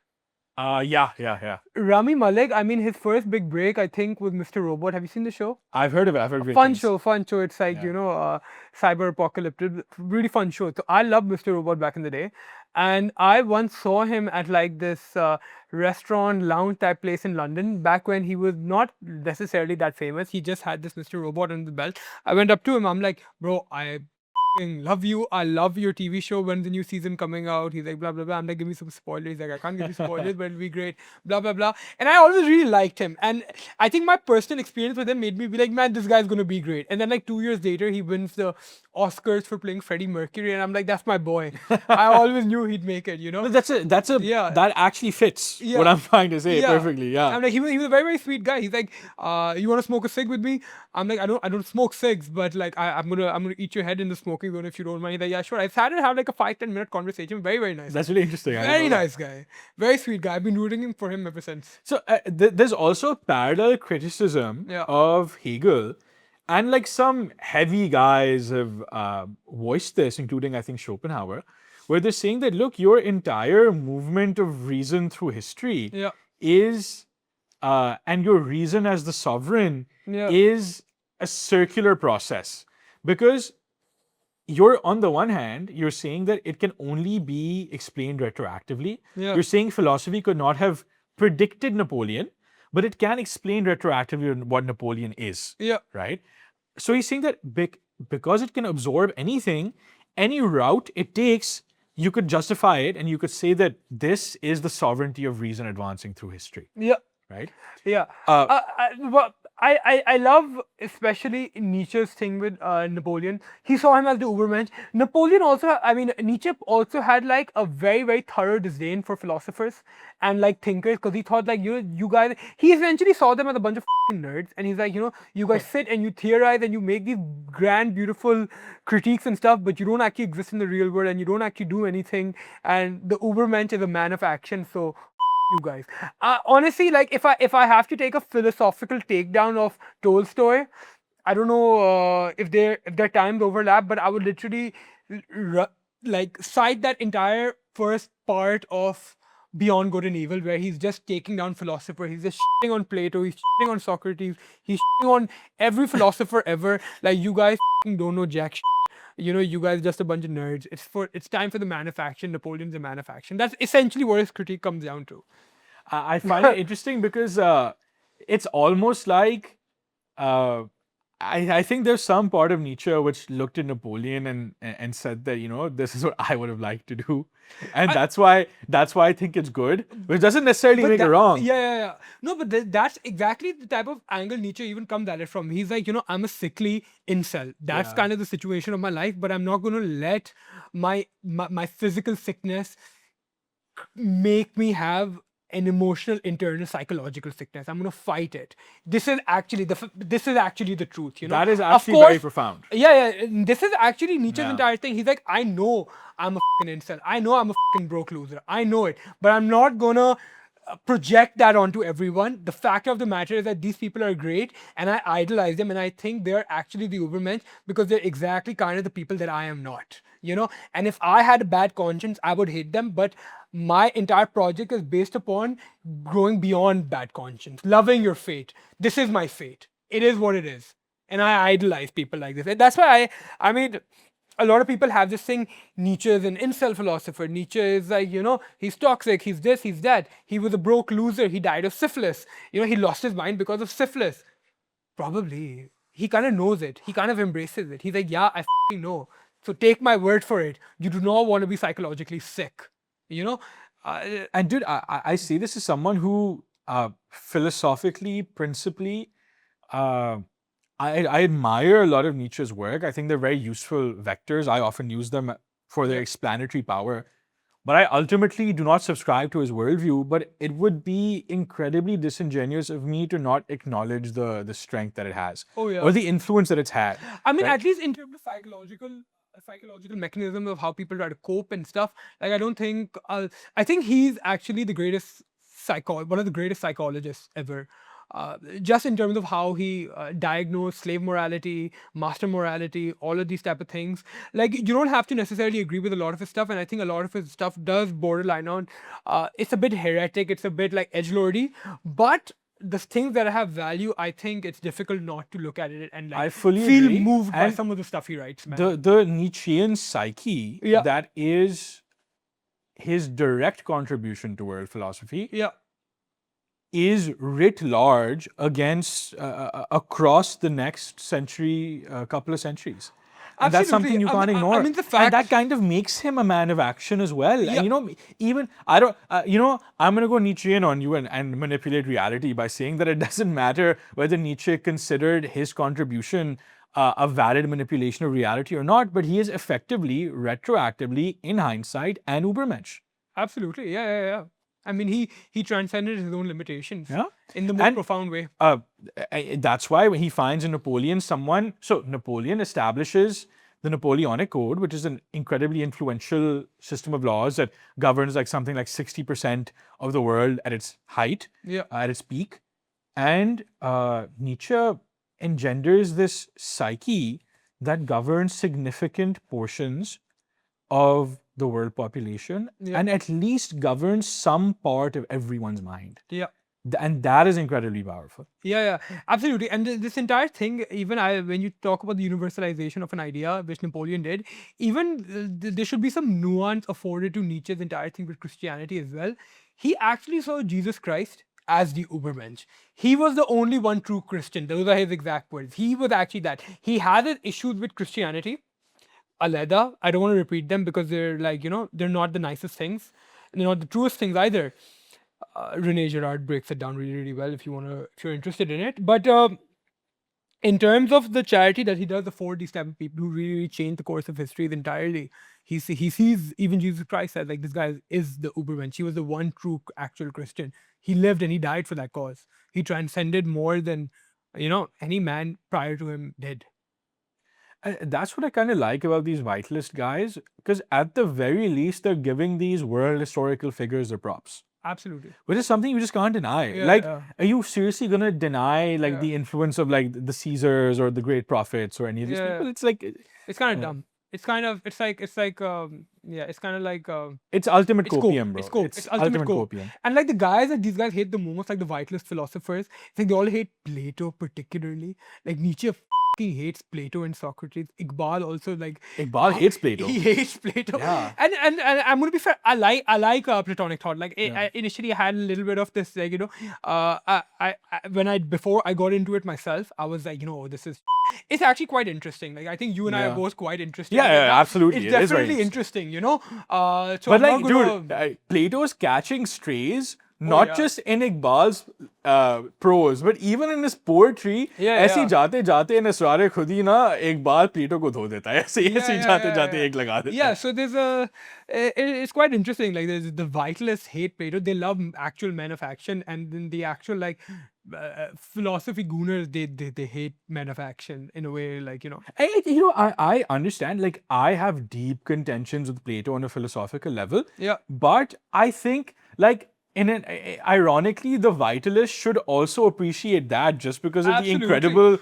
Yeah. Rami Malek, I mean, his first big break, I think, was Mr. Robot. Have you seen the show? I've heard of it. I've heard great fun things. show. It's like, cyber apocalyptic, really fun show. So I loved Mr. Robot back in the day. And I once saw him at like this restaurant, lounge type place in London back when he was not necessarily that famous. He just had this Mr. Robot on the belt. I went up to him. I'm like, bro, I love you. I love your TV show. When's the new season coming out? He's like, blah, blah, blah. I'm like, give me some spoilers. He's like, I can't give you spoilers, but it'll be great. Blah, blah, blah. And I always really liked him. And I think my personal experience with him made me be like, man, this guy's going to be great. And then like 2 years later, he wins the Oscars for playing Freddie Mercury. And I'm like, that's my boy. I always knew he'd make it, you know? No, that actually fits Yeah. what I'm trying to say Yeah. perfectly. Yeah. I'm like, he was a very, very sweet guy. He's like, you want to smoke a cig with me? I'm like, I don't smoke cigs, but like I'm gonna eat your head in the smoking zone if you don't mind. He's like, yeah, sure. I sat and had like a 5-10 minute conversation. Very, very nice. That's really interesting. I didn't Very know that. nice guy. Very sweet guy. I've been rooting for him ever since. So there's also parallel criticism Yeah. of Hegel, and like some heavy guys have voiced this, including I think Schopenhauer, where they're saying that look, your entire movement of reason through history Yeah. is, and your reason as the sovereign Yeah. is a circular process, because you're on the one hand, you're saying that it can only be explained retroactively. Yeah. You're saying philosophy could not have predicted Napoleon, but it can explain retroactively what Napoleon is, Yeah. right? So he's saying that because it can absorb anything, any route it takes, you could justify it and you could say that this is the sovereignty of reason advancing through history, Yeah. right? Yeah. Uh, I love especially Nietzsche's thing with Napoleon. He saw him as the Ubermensch. Napoleon also, I mean, Nietzsche also had like a very, very thorough disdain for philosophers and like thinkers, because he thought like, you guys, he essentially saw them as a bunch of nerds. And he's like, you guys sit and you theorize and you make these grand, beautiful critiques and stuff, but you don't actually exist in the real world and you don't actually do anything. And the Ubermensch is a man of action. So you guys. Honestly, like if I have to take a philosophical takedown of Tolstoy, I don't know if their times overlap, but I would literally like cite that entire first part of Beyond Good and Evil, where he's just taking down philosophers. He's just shitting on Plato. He's shitting on Socrates. He's shitting on every philosopher ever. Like, you guys don't know jack shit. You guys just a bunch of nerds. It's time for the man of action. Napoleon's a man of action. That's essentially what his critique comes down to. I find it interesting because it's almost like I think there's some part of Nietzsche which looked at Napoleon and said that this is what I would have liked to do, and that's why I think it's good, which doesn't necessarily make it wrong. Yeah. No, but that's exactly the type of angle Nietzsche even comes at it from. He's like, I'm a sickly incel. That's kind of the situation of my life, but I'm not going to let my physical sickness make me have an emotional, internal, psychological sickness. I'm gonna fight it. This is actually the truth. That is actually very profound. Yeah. This is actually Nietzsche's Yeah. entire thing. He's like, I know I'm a fucking incel. I know I'm a fucking broke loser. I know it, but I'm not gonna project that onto everyone. The fact of the matter is that these people are great, and I idolize them, and I think they're actually the Ubermensch because they're exactly kind of the people that I am not. And if I had a bad conscience, I would hate them. But my entire project is based upon growing beyond bad conscience, loving your fate. This is my fate. It is what it is, and I idolize people like this. And that's why I mean, a lot of people have this thing, Nietzsche is an incel philosopher. Nietzsche is like, he's toxic, he's this, he's that. He was a broke loser, he died of syphilis. He lost his mind because of syphilis. Probably. He kind of knows it. He kind of embraces it. He's like, yeah, I f***ing know. So take my word for it. You do not want to be psychologically sick. And dude, I see this as someone who philosophically, principally, I admire a lot of Nietzsche's work. I think they're very useful vectors. I often use them for their explanatory power. But I ultimately do not subscribe to his worldview. But it would be incredibly disingenuous of me to not acknowledge the strength that it has. Oh, yeah. Or the influence that it's had. I mean, right? at least in terms of psychological mechanism of how people try to cope and stuff. Like, I don't think I think he's actually the greatest one of the greatest psychologists ever. Just in terms of how he diagnosed slave morality, master morality, all of these type of things. Like, you don't have to necessarily agree with a lot of his stuff, and I think a lot of his stuff does borderline on. It's a bit heretic, it's a bit like edgelordy, but the things that have value, I think it's difficult not to look at it and like I fully feel agree. moved by And some of the stuff he writes, man. the Nietzschean psyche Yeah. that is his direct contribution to world philosophy Yeah. is writ large against across the next century, couple of centuries. And that's something you can't ignore. I mean, the and fact that kind of makes him a man of action as well. Yeah. And even I don't, I'm going to go Nietzschean on you and manipulate reality by saying that it doesn't matter whether Nietzsche considered his contribution a valid manipulation of reality or not, but he is effectively, retroactively, in hindsight, an Ubermensch. Absolutely, yeah. I mean, he transcended his own limitations Yeah. in the most profound way. That's why when he finds in Napoleon someone, so Napoleon establishes the Napoleonic Code, which is an incredibly influential system of laws that governs like something like 60% of the world at its height, Yeah. at its peak. And Nietzsche engenders this psyche that governs significant portions of the world population and at least governs some part of everyone's mind. Yeah. And that is incredibly powerful. Yeah, absolutely. And this entire thing, even when you talk about the universalization of an idea, which Napoleon did, even there should be some nuance afforded to Nietzsche's entire thing with Christianity as well. He actually saw Jesus Christ as the Ubermensch. He was the only one true Christian. Those are his exact words. He was actually that. He had issues with Christianity. Aleda. I don't want to repeat them because they're like, they're not the nicest things. They're not the truest things either. Rene Girard breaks it down really, really well if you're interested in it. But in terms of the charity that he does afford these type of people who really change the course of history entirely, he sees even Jesus Christ as like, this guy is the Ubermensch. He was the one true actual Christian. He lived and he died for that cause. He transcended more than any man prior to him did. That's what I kind of like about these vitalist guys, because at the very least, they're giving these world historical figures their props. Absolutely. Which is something you just can't deny. Are you seriously going to deny the influence of like the Caesars or the great prophets or any of these people? It's like... It's kind of dumb. It's kind of it's like it's kind of like it's ultimate it's copium, cope. bro. It's ultimate copium. And like these guys hate the most, like the vitalist philosophers. It's like they all hate Plato particularly. Like Nietzsche hates Plato and Socrates. Iqbal also Iqbal hates Plato. He hates Plato. Yeah. And I'm gonna be fair. I like Platonic thought. Like initially, I had a little bit of this. Like before I got into it myself, I was like, this is. It's actually quite interesting. Like I think you and I are both quite interested. Yeah, absolutely. It's definitely interesting. So but I'm dude, Plato's catching strays. Not just in Iqbal's prose, but even in his poetry. ऐसे जाते जाते इन असरारे खुद ही ना इकबाल प्लेटो को धो देता है ऐसे जाते जाते एक लगा देता है. So there's it's quite interesting. Like there's the vitalists hate Plato. They love actual men of action, and then the actual philosophy gooners they hate men of action in a way. I understand. Like I have deep contentions with Plato on a philosophical level. Yeah. But I think ironically, the vitalists should also appreciate that just because of the incredible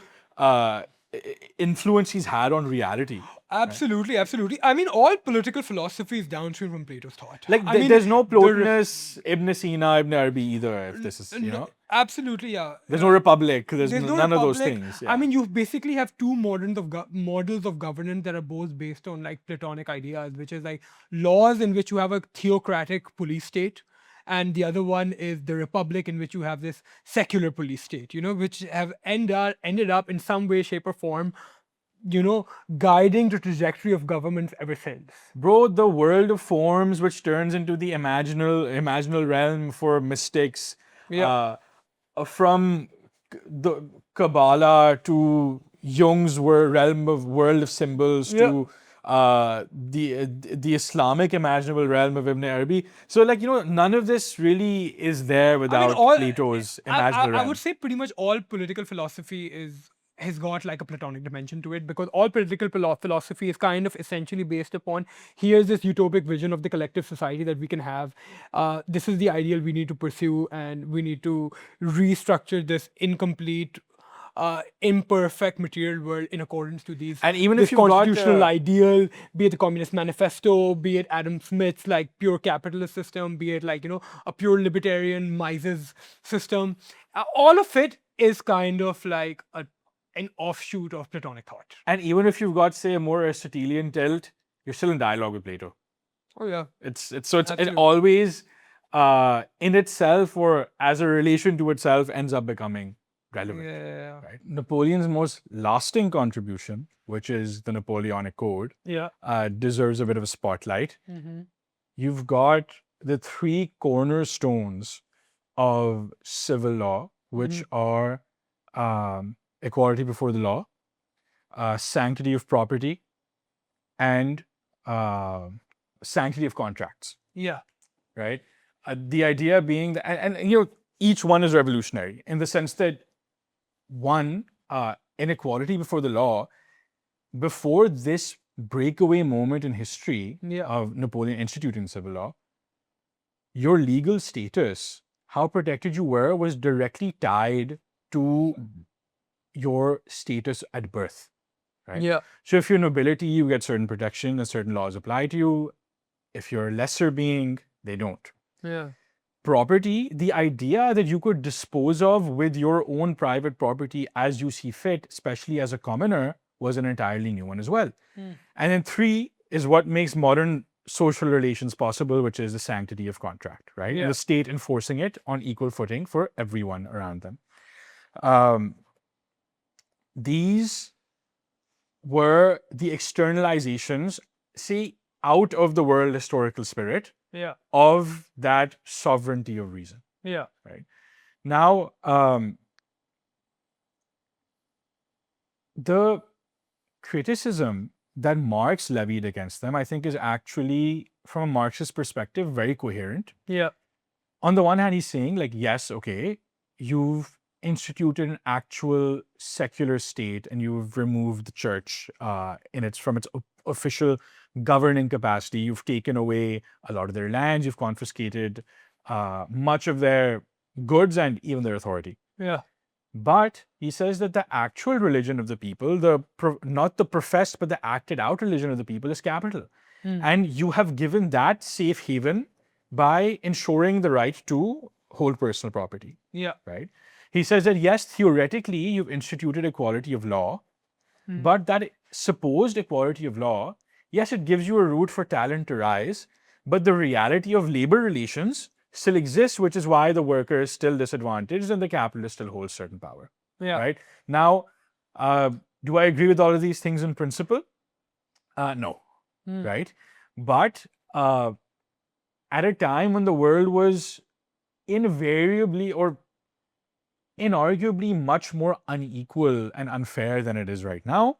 influence he's had on reality. Absolutely. I mean, all political philosophy is downstream from Plato's thought. There's no Plotinus, Ibn Sina, Ibn Arabi either, if this is, Absolutely, yeah. There's no republic. There's none of those things. Yeah. I mean, you basically have two models of governance that are both based on Platonic ideas, which is laws in which you have a theocratic police state. And the other one is the republic, in which you have this secular police state, which have ended up in some way, shape, or form, guiding the trajectory of governments ever since. Bro, the world of forms, which turns into the imaginal realm for mystics, from the Kabbalah to Jung's world of symbols to the Islamic imaginable realm of Ibn Arabi. So none of this really is there without Plato's imaginal realm. I would say pretty much all political philosophy has got a Platonic dimension to it, because all political philosophy is kind of essentially based upon, here's this utopic vision of the collective society that we can have. This is the ideal we need to pursue, and we need to restructure this incomplete, imperfect material world in accordance to these. And even this if you've constitutional ideal, be it the Communist Manifesto, be it Adam Smith's pure capitalist system, be it a pure libertarian Mises system, all of it is kind of an offshoot of Platonic thought. And even if you've got, say, a more Aristotelian tilt, you're still in dialogue with Plato. Oh yeah. It always in itself or as a relation to itself ends up becoming relevant. Yeah. Right? Napoleon's most lasting contribution, which is the Napoleonic Code, Yeah. deserves a bit of a spotlight. Mm-hmm. You've got the three cornerstones of civil law, which are equality before the law, sanctity of property, and sanctity of contracts. Yeah. Right? The idea being that, and you know, each one is revolutionary in the sense that one, inequality before the law, before this breakaway moment in history Yeah. of Napoleon instituting civil law, your legal status, how protected you were, was directly tied to your status at birth. Right? Yeah. So if you're nobility, you get certain protection and certain laws apply to you. If you're a lesser being, they don't. Yeah. Property, the idea that you could dispose of with your own private property as you see fit, especially as a commoner, was an entirely new one as well. And then three is what makes modern social relations possible, which is the sanctity of contract, right? Yeah. And the state enforcing it on equal footing for everyone around them. These were the externalizations, say, out of the world historical spirit Yeah. of that sovereignty of reason. Yeah. Right? Now, the criticism that Marx levied against them, I think, is actually, from a Marxist perspective, very coherent. Yeah. On the one hand, he's saying, like, yes, okay, you've instituted an actual secular state and you've removed the church from its official governing capacity. You've taken away a lot of their lands, you've confiscated much of their goods and even their authority. Yeah. But he says that the actual religion of the people, not the professed but the acted out religion of the people, is capital. And you have given that safe haven by ensuring the right to hold personal property. Yeah. Right? He says that yes, theoretically, you've instituted equality of law, but that supposed equality of law, yes, it gives you a route for talent to rise, but the reality of labor relations still exists, which is why the worker is still disadvantaged and the capitalist still holds certain power. Yeah. Right? Now, do I agree with all of these things in principle? No. Right? But at a time when the world was invariably or inarguably much more unequal and unfair than it is right now,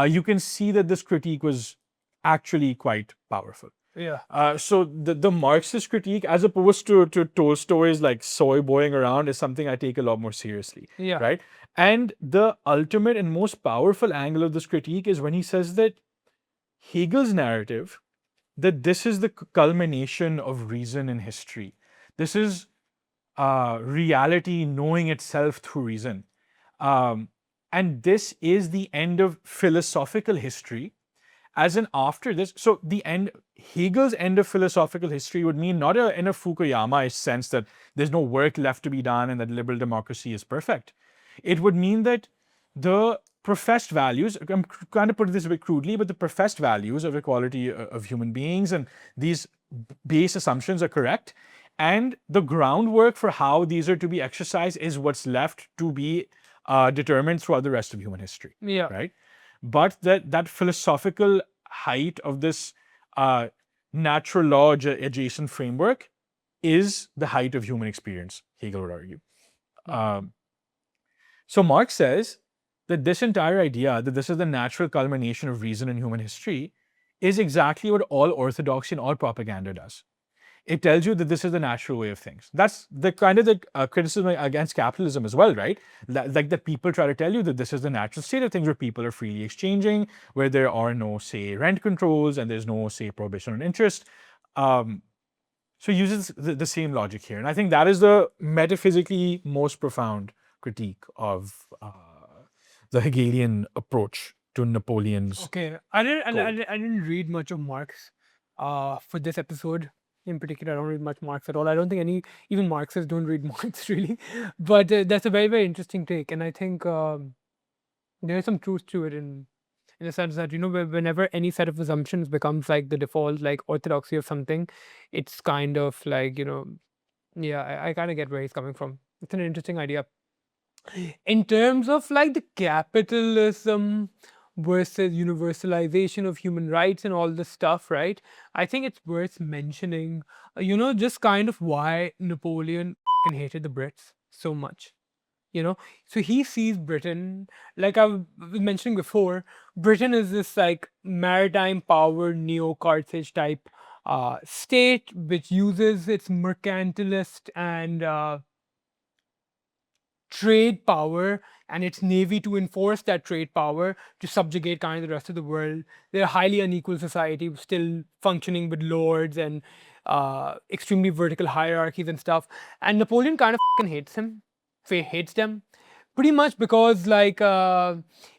you can see that this critique was actually quite powerful. Yeah. So the Marxist critique, as opposed to Tolstoy's like soy boying around, is something I take a lot more seriously. Yeah. Right? And the ultimate and most powerful angle of this critique is when he says that Hegel's narrative, that this is the culmination of reason in history. This is reality knowing itself through reason. And this is the end of philosophical history. As in after this, so Hegel's end of philosophical history would mean not in a Fukuyama-ish sense that there's no work left to be done and that liberal democracy is perfect. It would mean that the professed values, I'm kind of put this a bit crudely, but the professed values of equality of human beings and these base assumptions are correct. And the groundwork for how these are to be exercised is what's left to be determined throughout the rest of human history. Yeah. Right? But that philosophical height of this natural law adjacent framework is the height of human experience, Hegel would argue. So Marx says that this entire idea, that this is the natural culmination of reason in human history, is exactly what all orthodoxy and all propaganda does. It tells you that this is the natural way of things. That's the kind of the criticism against capitalism as well, right? Like that people try to tell you that this is the natural state of things where people are freely exchanging, where there are no, say, rent controls and there's no, say, prohibition on interest. So it uses the same logic here. And I think that is the metaphysically most profound critique of the Hegelian approach to Napoleon's. Okay. I didn't read much of Marx for this episode. In particular, I don't read much Marx at all. I don't think even Marxists don't read Marx really. But that's a very, very interesting take. And I think there's some truth to it in the sense that, whenever any set of assumptions becomes like the default, like orthodoxy of something, it's kind of like, yeah, I kind of get where he's coming from. It's an interesting idea. In terms of like the capitalism versus universalization of human rights and all this stuff, right? I think it's worth mentioning, just kind of why Napoleon hated the Brits so much. You know, so he sees Britain, like I was mentioning before, Britain is this like maritime power, neo Carthage type state which uses its mercantilist and trade power and its navy to enforce that trade power to subjugate kind of the rest of the world. They're a highly unequal society, still functioning with lords and extremely vertical hierarchies and stuff. And Napoleon kind of hates them, pretty much because like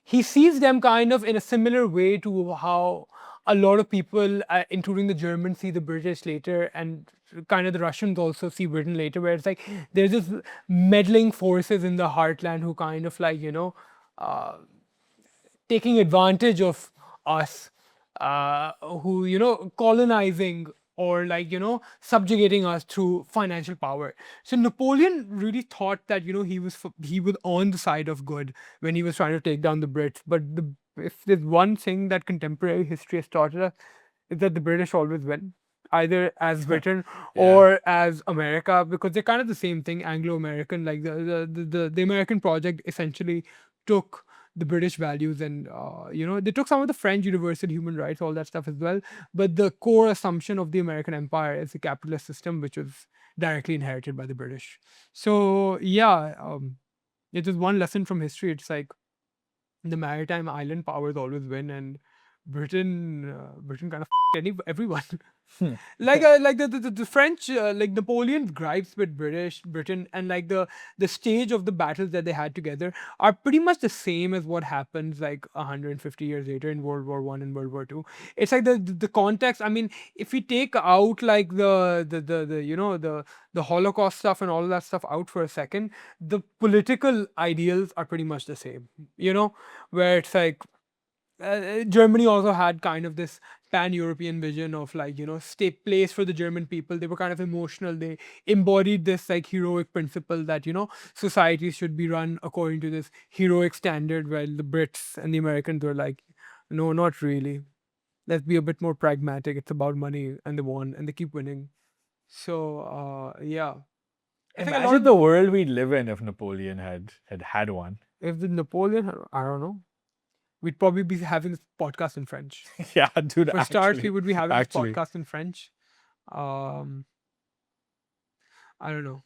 he sees them kind of in a similar way to how a lot of people, including the Germans, see the British later, and kind of the Russians also see Britain later, where it's like there's this meddling forces in the heartland who kind of like uh, taking advantage of us, who colonizing or like subjugating us through financial power. So Napoleon really thought that he was on the side of good when he was trying to take down the Brits. But if there's one thing that contemporary history has taught us, is that the British always win, either as Britain Yeah. or as America, because they're kind of the same thing, Anglo-American. Like the American project essentially took the British values and they took some of the French universal human rights, all that stuff as well. But the core assumption of the American empire is the capitalist system, which was directly inherited by the British. So yeah, it is one lesson from history. It's like the maritime island powers always win, and Britain kind of everyone. Like the French, like Napoleon's gripes with Britain, and like the stage of the battles that they had together are pretty much the same as what happens like 150 years later in World War I and World War II. It's like the context. I mean, if we take out like the Holocaust stuff and all of that stuff out for a second, the political ideals are pretty much the same. Where it's like Germany also had kind of this pan-European vision of like state place for the German people. They were kind of emotional. They embodied this like heroic principle that societies should be run according to this heroic standard. While the Brits and the Americans were like, no, not really. Let's be a bit more pragmatic. It's about money, and they won, and they keep winning. So yeah, I think a lot Imagine of the world we'd live in if Napoleon had one. if the Napoleon, I don't know, we'd probably be having this podcast in French. Yeah, dude. For starts, we would be having this actually. podcast in French. Um, I don't know.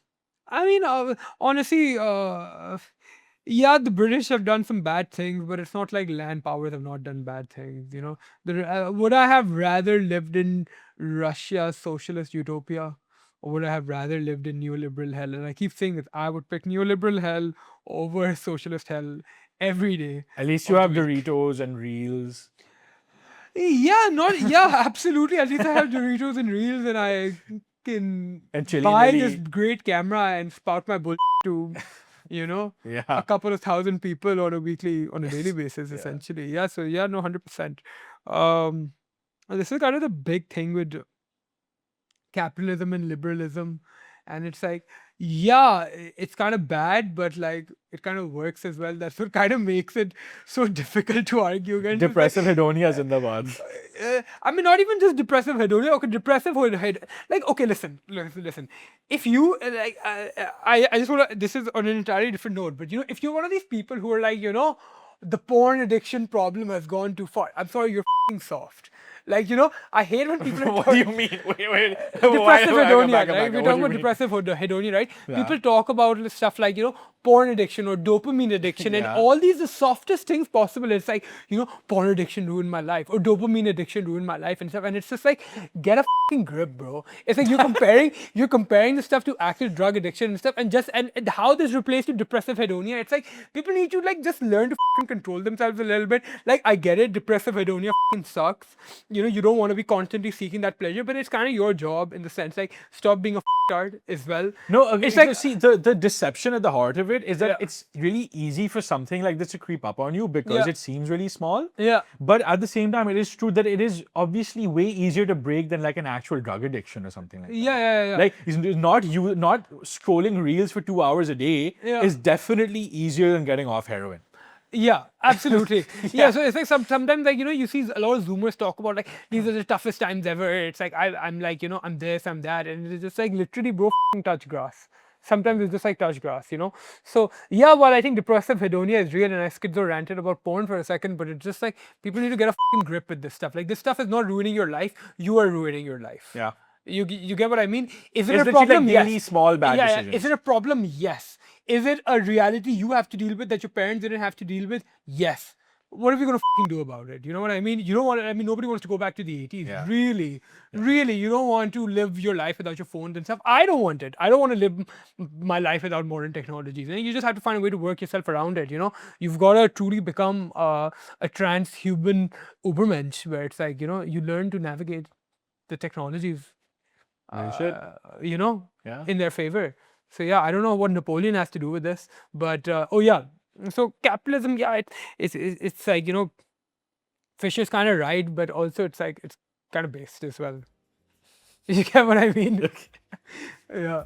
I mean, honestly, yeah, the British have done some bad things, but it's not like land powers have not done bad things. Would I have rather lived in Russia's socialist utopia, or would I have rather lived in neoliberal hell? And I keep saying this: I would pick neoliberal hell over socialist hell every day. At least you of have the week. Doritos and Reels. Yeah, absolutely. At least I have Doritos and Reels, and I can And chili buy Willy. this great camera and spout my bull to, a Yeah. couple of thousand people on a daily basis, essentially. Yeah. So yeah, no, 100%. And this is kind of the big thing with capitalism and liberalism, and it's like, yeah, it's kind of bad, but like it kind of works as well. That's what kind of makes it so difficult to argue against. It's like, Depressive Hedonia Zindabad. I mean, not even just depressive hedonia. Okay, depressive head. Like, okay, listen. If you like, I just want to. This is on an entirely different note. But if you're one of these people who are like, the porn addiction problem has gone too far. I'm sorry, you're f***ing soft. Like, I hate when people. What do you mean? Wait. Depressive hedonia, Back up. right? We're What do talking you about mean? depressive hedonia, right? Yeah. People talk about stuff like, porn addiction or dopamine addiction and Yeah. all these the softest things possible. It's like, porn addiction ruined my life or dopamine addiction ruined my life and stuff. And it's just like, get a fucking grip, bro. It's like you're comparing the stuff to actual drug addiction and stuff, and how this replaced to depressive hedonia. It's like people need to like just learn to fucking control themselves a little bit. Like, I get it, depressive hedonia fucking sucks. You don't want to be constantly seeking that pleasure, but it's kind of your job in the sense like stop being a tard as well. No, okay, It's like see the deception at the heart of it it is that Yeah. it's really easy for something like this to creep up on you because Yeah. it seems really small. Yeah. But at the same time, it is true that it is obviously way easier to break than like an actual drug addiction or something like that. Yeah. Like not scrolling reels for 2 hours a day Yeah. is definitely easier than getting off heroin. Yeah, absolutely. Yeah, so it's like sometimes like you see a lot of Zoomers talk about like these are the toughest times ever. It's like I'm like I'm this, I'm that, and it's just like literally bro touch grass. Sometimes it's just like touch grass. So yeah, well I think depressive hedonia is real, and I schizo ranted about porn for a second, but it's just like people need to get a grip with this stuff. Like this stuff is not ruining your life; you are ruining your life. Yeah. You get what I mean? Is it It's a literally problem? like daily Yes. small bad Yeah. decisions. Is it a problem? Yes. Is it a reality you have to deal with that your parents didn't have to deal with? Yes. What are we gonna do about it? You know what I mean? You don't want. I mean, nobody wants to go back to the 80s. Yeah. Really, you don't want to live your life without your phones and stuff. I don't want it. I don't want to live my life without modern technologies. And you just have to find a way to work yourself around it. You've got to truly become a transhuman Ubermensch, where it's like you learn to navigate the technologies Yeah. in their favor. So yeah, I don't know what Napoleon has to do with this, but oh yeah, so capitalism, yeah, it's like Fisher's kind of right, but also it's like it's kind of based as well. You get what I mean? Yeah.